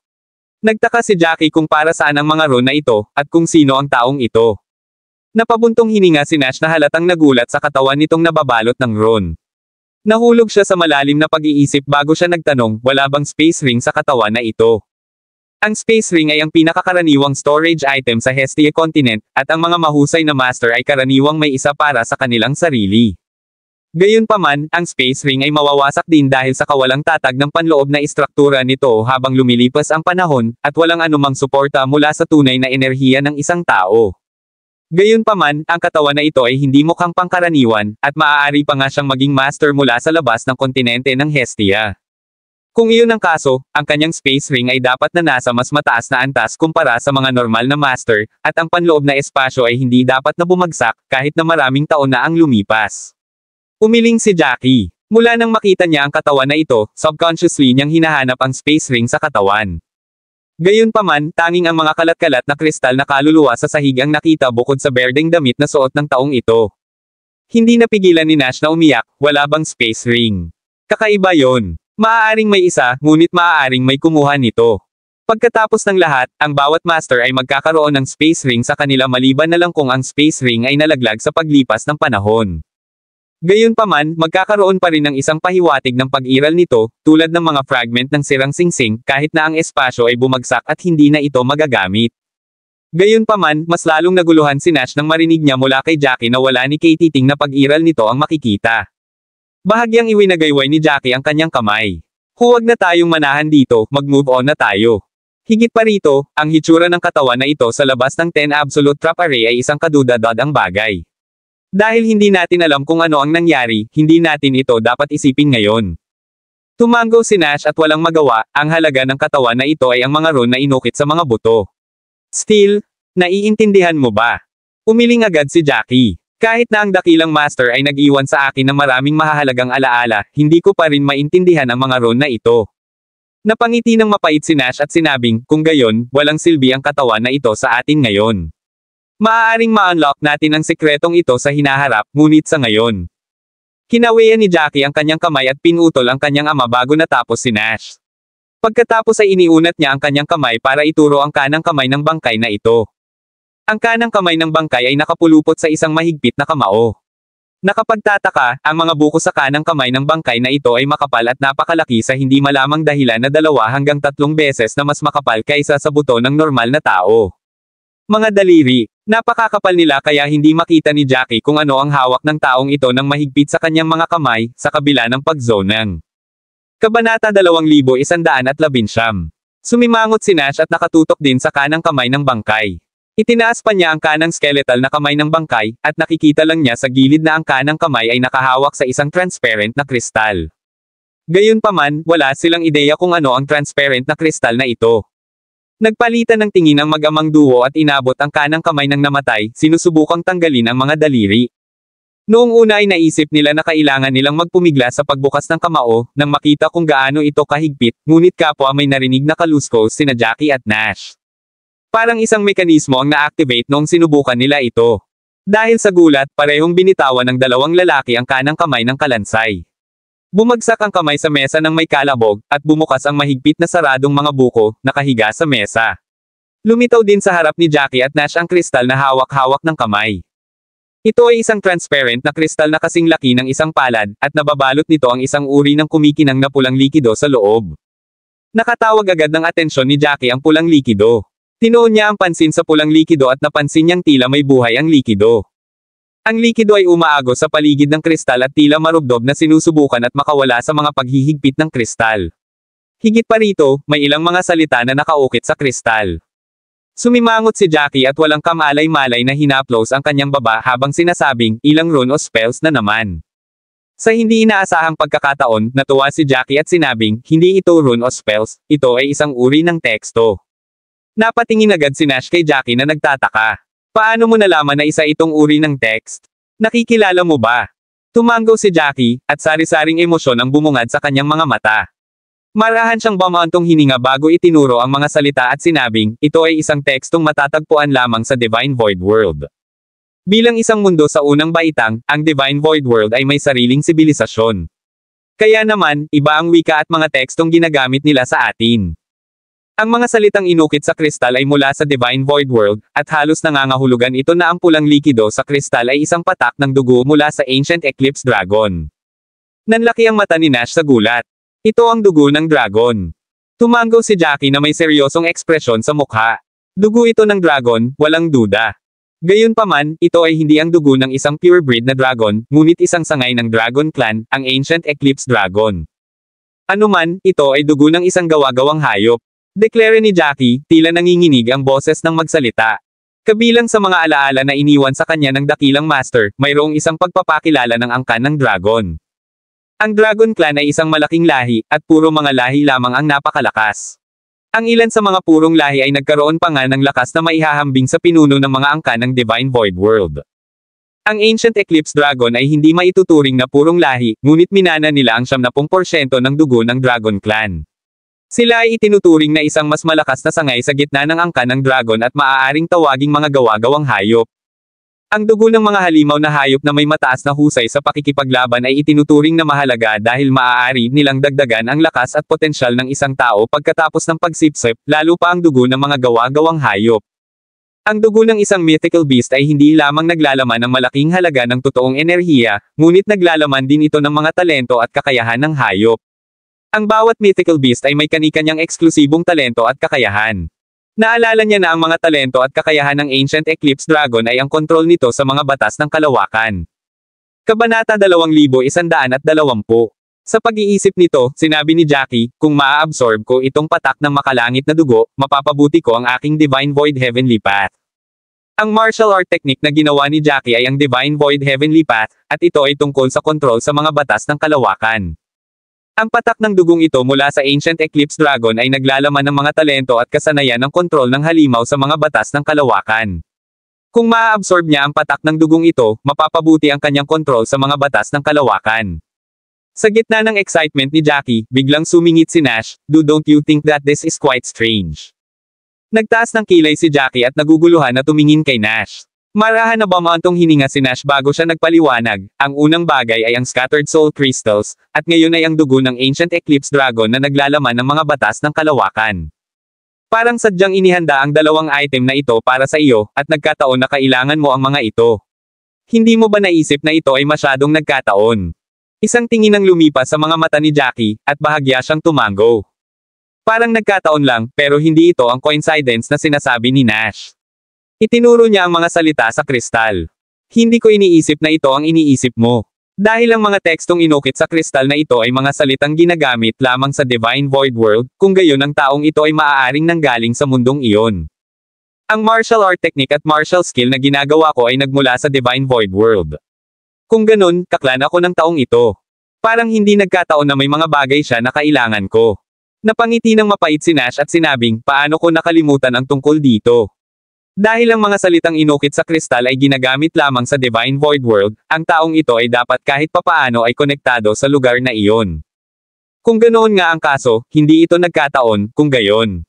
Nagtaka si Jackie kung para saan ang mga rune na ito, at kung sino ang taong ito. Napabuntong hininga si Nash na halatang nagulat sa katawan nitong nababalot ng rune. Nahulog siya sa malalim na pag-iisip bago siya nagtanong, wala bang space ring sa katawan na ito? Ang space ring ay ang pinakakaraniwang storage item sa Hestia Continent, at ang mga mahusay na master ay karaniwang may isa para sa kanilang sarili. Gayunpaman, ang space ring ay mawawasak din dahil sa kawalang tatag ng panloob na istruktura nito habang lumilipas ang panahon, at walang anumang suporta mula sa tunay na enerhiya ng isang tao. Gayunpaman, ang katawan na ito ay hindi mukhang pangkaraniwan, at maaari pa nga siyang maging master mula sa labas ng kontinente ng Hestia. Kung iyon ang kaso, ang kanyang space ring ay dapat na nasa mas mataas na antas kumpara sa mga normal na master, at ang panloob na espasyo ay hindi dapat na bumagsak, kahit na maraming taon na ang lumipas. Umiling si Jackie. Mula nang makita niya ang katawan na ito, subconsciously niyang hinahanap ang space ring sa katawan. Gayunpaman, tanging ang mga kalat-kalat na kristal na kaluluwa sa sahig ang nakita bukod sa berdeng damit na suot ng taong ito. Hindi napigilan ni Nash na umiyak, wala bang space ring? Kakaiba yon. Maaaring may isa, ngunit maaaring may kumuha nito. Pagkatapos ng lahat, ang bawat master ay magkakaroon ng space ring sa kanila maliban na lang kung ang space ring ay nalaglag sa paglipas ng panahon. Gayunpaman, magkakaroon pa rin ng isang pahiwatig ng pag-iral nito, tulad ng mga fragment ng sirang singsing, kahit na ang espasyo ay bumagsak at hindi na ito magagamit. Gayunpaman, mas lalong naguluhan si Nash nang marinig niya mula kay Jackie na wala ni Katie Ting na pag-iral nito ang makikita. Bahagyang iwinagayway ni Jackie ang kanyang kamay. Huwag na tayong manahan dito, mag-move on na tayo. Higit pa rito, ang hitsura ng katawan na ito sa labas ng 10 Absolute Trap Array ay isang kadudadadang bagay. Dahil hindi natin alam kung ano ang nangyari, hindi natin ito dapat isipin ngayon. Tumango si Nash at walang magawa, ang halaga ng katawan na ito ay ang mga rune na inukit sa mga buto. Still, naiintindihan mo ba? Umiling agad si Jackie. Kahit na ang dakilang master ay nag-iwan sa akin ng maraming mahahalagang alaala, hindi ko pa rin maintindihan ang mga rune na ito. Napangiti ng mapait si Nash at sinabing, kung gayon, walang silbi ang katawan na ito sa atin ngayon. Maaaring ma-unlock natin ang sekretong ito sa hinaharap, ngunit sa ngayon. Kinawian ni Jackie ang kanyang kamay at pinutol ang kanyang ama bago natapos si Nash. Pagkatapos ay iniunat niya ang kanyang kamay para ituro ang kanang kamay ng bangkay na ito. Ang kanang kamay ng bangkay ay nakapulupot sa isang mahigpit na kamao. Nakapagtataka, ang mga buko sa kanang kamay ng bangkay na ito ay makapal at napakalaki sa hindi malamang dahilan na 2 hanggang 3 beses na mas makapal kaysa sa buto ng normal na tao. Mga daliri, napakakapal nila kaya hindi makita ni Jackie kung ano ang hawak ng taong ito ng mahigpit sa kanyang mga kamay, sa kabila ng pagzonang. Kabanata 2119. Sumimangot si Nash at nakatutok din sa kanang kamay ng bangkay. Itinaas pa niya ang kanang skeletal na kamay ng bangkay, at nakikita lang niya sa gilid na ang kanang kamay ay nakahawak sa isang transparent na kristal. Gayunpaman, wala silang ideya kung ano ang transparent na kristal na ito. Nagpalitan ng tingin ang mag-amang duo at inabot ang kanang kamay ng namatay, sinusubukang tanggalin ang mga daliri. Noong una ay naisip nila na kailangan nilang magpumigla sa pagbukas ng kamao, nang makita kung gaano ito kahigpit, ngunit kapwa may narinig na kaluskos sina Jackie at Nash. Parang isang mekanismo ang na-activate noong sinubukan nila ito. Dahil sa gulat, parehong binitawan ng dalawang lalaki ang kanang kamay ng kalansay. Bumagsak ang kamay sa mesa ng may kalabog, at bumukas ang mahigpit na saradong mga buko, nakahiga sa mesa. Lumitaw din sa harap ni Jackie at Nash ang kristal na hawak-hawak ng kamay. Ito ay isang transparent na kristal na kasing laki ng isang palad, at nababalot nito ang isang uri ng kumikinang na pulang likido sa loob. Nakatawag agad ng atensyon ni Jackie ang pulang likido. Tinuon niya ang pansin sa pulang likido at napansin niyang tila may buhay ang likido. Ang likido ay umaagos sa paligid ng kristal at tila marubdob na sinusubukan at makawala sa mga paghihigpit ng kristal. Higit pa rito, may ilang mga salita na nakaukit sa kristal. Sumimangot si Jackie at walang kamalay-malay na hinaplos ang kanyang baba habang sinasabing, ilang rune o spells na naman. Sa hindi inaasahang pagkakataon, natuwa si Jackie at sinabing, hindi ito rune o spells, ito ay isang uri ng teksto. Napatingin agad si Nash kay Jackie na nagtataka. Paano mo nalaman na isa itong uri ng text? Nakikilala mo ba? Tumanggaw si Jackie, at sari-saring emosyon ang bumungad sa kanyang mga mata. Marahan siyang bamaantong hininga bago itinuro ang mga salita at sinabing, ito ay isang tekstong matatagpuan lamang sa Divine Void World. Bilang isang mundo sa unang baitang, ang Divine Void World ay may sariling sibilisasyon. Kaya naman, iba ang wika at mga tekstong ginagamit nila sa atin. Ang mga salitang inukit sa kristal ay mula sa Divine Void World, at halos nangangahulugan ito na ang pulang likido sa kristal ay isang patak ng dugo mula sa Ancient Eclipse Dragon. Nanlaki ang mata ni Nash sa gulat. Ito ang dugo ng dragon. Tumanggaw si Jackie na may seryosong ekspresyon sa mukha. Dugo ito ng dragon, walang duda. Gayunpaman, ito ay hindi ang dugo ng isang purebred na dragon, ngunit isang sangay ng Dragon Clan, ang Ancient Eclipse Dragon. Anuman, ito ay dugo ng isang gawa-gawang hayop. Deklare ni Jackie, tila nanginginig ang boses ng magsalita. Kabilang sa mga alaala na iniwan sa kanya ng dakilang master, mayroong isang pagpapakilala ng angkan ng dragon. Ang Dragon Clan ay isang malaking lahi, at puro mga lahi lamang ang napakalakas. Ang ilan sa mga purong lahi ay nagkaroon pa nga ng lakas na maihahambing sa pinuno ng mga angkan ng Divine Void World. Ang Ancient Eclipse Dragon ay hindi maituturing na purong lahi, ngunit minana nila ang 70% ng dugo ng Dragon Clan. Sila ay itinuturing na isang mas malakas na sangay sa gitna ng angkan ng dragon at maaaring tawaging mga gawa-gawang hayop. Ang dugo ng mga halimaw na hayop na may mataas na husay sa pakikipaglaban ay itinuturing na mahalaga dahil maaari nilang dagdagan ang lakas at potensyal ng isang tao pagkatapos ng pagsipsip, lalo pa ang dugo ng mga gawa-gawang hayop. Ang dugo ng isang mythical beast ay hindi lamang naglalaman ng malaking halaga ng totoong enerhiya, ngunit naglalaman din ito ng mga talento at kakayahan ng hayop. Ang bawat mythical beast ay may kani-kanyang eksklusibong talento at kakayahan. Naalala niya na ang mga talento at kakayahan ng Ancient Eclipse Dragon ay ang kontrol nito sa mga batas ng kalawakan. Kabanata 2120. Sa pag-iisip nito, sinabi ni Jackie, kung maa-absorb ko itong patak ng makalangit na dugo, mapapabuti ko ang aking Divine Void Heavenly Path. Ang martial art technique na ginawa ni Jackie ay ang Divine Void Heavenly Path, at ito ay tungkol sa kontrol sa mga batas ng kalawakan. Ang patak ng dugong ito mula sa Ancient Eclipse Dragon ay naglalaman ng mga talento at kasanayan ng kontrol ng halimaw sa mga batas ng kalawakan. Kung maa-absorb niya ang patak ng dugong ito, mapapabuti ang kanyang kontrol sa mga batas ng kalawakan. Sa gitna ng excitement ni Jackie, biglang sumingit si Nash, don't you think that this is quite strange? Nagtaas ng kilay si Jackie at naguguluhan na tumingin kay Nash. Marahan na bamaantong hininga si Nash bago siya nagpaliwanag, ang unang bagay ay ang Scattered Soul Crystals, at ngayon ay ang dugo ng Ancient Eclipse Dragon na naglalaman ng mga batas ng kalawakan. Parang sadyang inihanda ang dalawang item na ito para sa iyo, at nagkataon na kailangan mo ang mga ito. Hindi mo ba naisip na ito ay masyadong nagkataon? Isang tingin ang lumipas sa mga mata ni Jackie, at bahagya siyang tumango. Parang nagkataon lang, pero hindi ito ang coincidence na sinasabi ni Nash. Itinuro niya ang mga salita sa kristal. Hindi ko iniisip na ito ang iniisip mo. Dahil ang mga tekstong inukit sa kristal na ito ay mga salitang ginagamit lamang sa Divine Void World, kung gayon ang taong ito ay maaaring nanggaling sa mundong iyon. Ang martial art technique at martial skill na ginagawa ko ay nagmula sa Divine Void World. Kung ganun, kaklan ako ng taong ito. Parang hindi nagkataon na may mga bagay siya na kailangan ko. Napangiti ng mapait si Nash at sinabing, paano ko nakalimutan ang tungkol dito? Dahil ang mga salitang inukit sa kristal ay ginagamit lamang sa Divine Void World, ang taong ito ay dapat kahit papaano ay konektado sa lugar na iyon. Kung ganoon nga ang kaso, hindi ito nagkataon, kung gayon.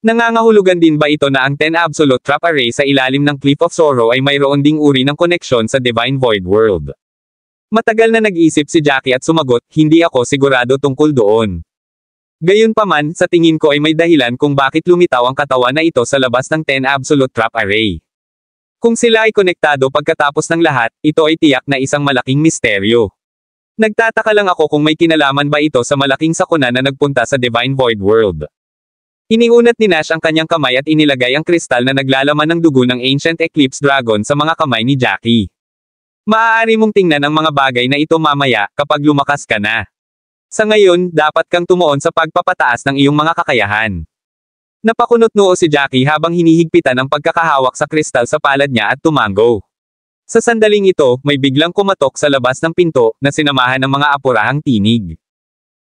Nangangahulugan din ba ito na ang 10 Absolute Trap Array sa ilalim ng Cliff of Sorrow ay mayroon ding uri ng koneksyon sa Divine Void World? Matagal na nag-isip si Jackie at sumagot, hindi ako sigurado tungkol doon. Gayunpaman, sa tingin ko ay may dahilan kung bakit lumitaw ang katawan na ito sa labas ng 10 Absolute Trap Array. Kung sila ay konektado pagkatapos ng lahat, ito ay tiyak na isang malaking misteryo. Nagtataka lang ako kung may kinalaman ba ito sa malaking sakuna na nagpunta sa Divine Void World. Iniunat ni Nash ang kanyang kamay at inilagay ang kristal na naglalaman ng dugo ng Ancient Eclipse Dragon sa mga kamay ni Jackie. Maaari mong tingnan ang mga bagay na ito mamaya, kapag lumakas ka na. Sa ngayon, dapat kang tumuon sa pagpapataas ng iyong mga kakayahan. Napakunot noo si Jackie habang hinihigpitan ang pagkakahawak sa kristal sa palad niya at tumango. Sa sandaling ito, may biglang kumatok sa labas ng pinto, na sinamahan ng mga apurahang tinig.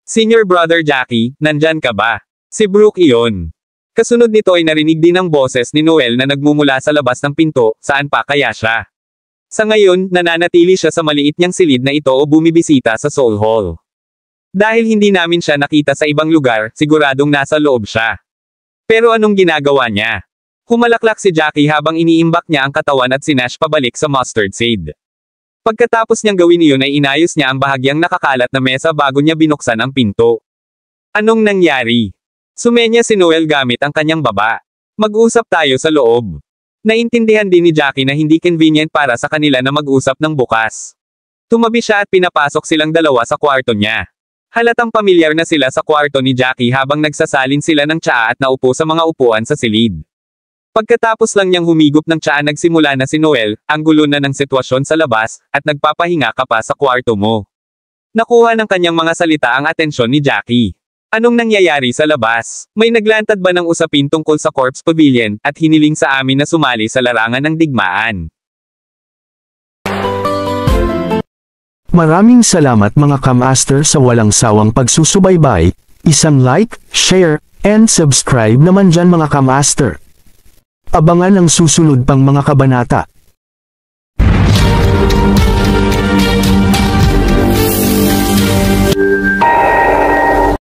Senior Brother Jackie, nandyan ka ba? Si Brooke iyon. Kasunod nito ay narinig din ang boses ni Noel na nagmumula sa labas ng pinto, saan pa kaya siya? Sa ngayon, nananatili siya sa maliit niyang silid na ito o bumibisita sa Soul Hall. Dahil hindi namin siya nakita sa ibang lugar, siguradong nasa loob siya. Pero anong ginagawa niya? Humalaklak si Jackie habang iniimbak niya ang katawan at sinash pabalik sa mustard seed. Pagkatapos niyang gawin iyon ay inayos niya ang bahagyang nakakalat na mesa bago niya binuksan ang pinto. Anong nangyari? Sumenya si Noel gamit ang kanyang baba. Mag-usap tayo sa loob. Naintindihan din ni Jackie na hindi convenient para sa kanila na mag-usap ng bukas. Tumabi siya at pinapasok silang dalawa sa kwarto niya. Halatang pamilyar na sila sa kwarto ni Jackie habang nagsasalin sila ng tsaa at naupo sa mga upuan sa silid. Pagkatapos lang niyang humigop ng tsaa nagsimula na si Noel, ang gulo na ng sitwasyon sa labas, at nagpapahinga ka pa sa kwarto mo. Nakuha ng kanyang mga salita ang atensyon ni Jackie. Anong nangyayari sa labas? May naglantad ba ng usapin tungkol sa Corpse Pavilion, at hiniling sa amin na sumali sa larangan ng digmaan? Maraming salamat mga kamaster sa walang sawang pagsusubaybay, isang like, share, and subscribe naman dyan mga kamaster. Abangan ang susunod pang mga kabanata.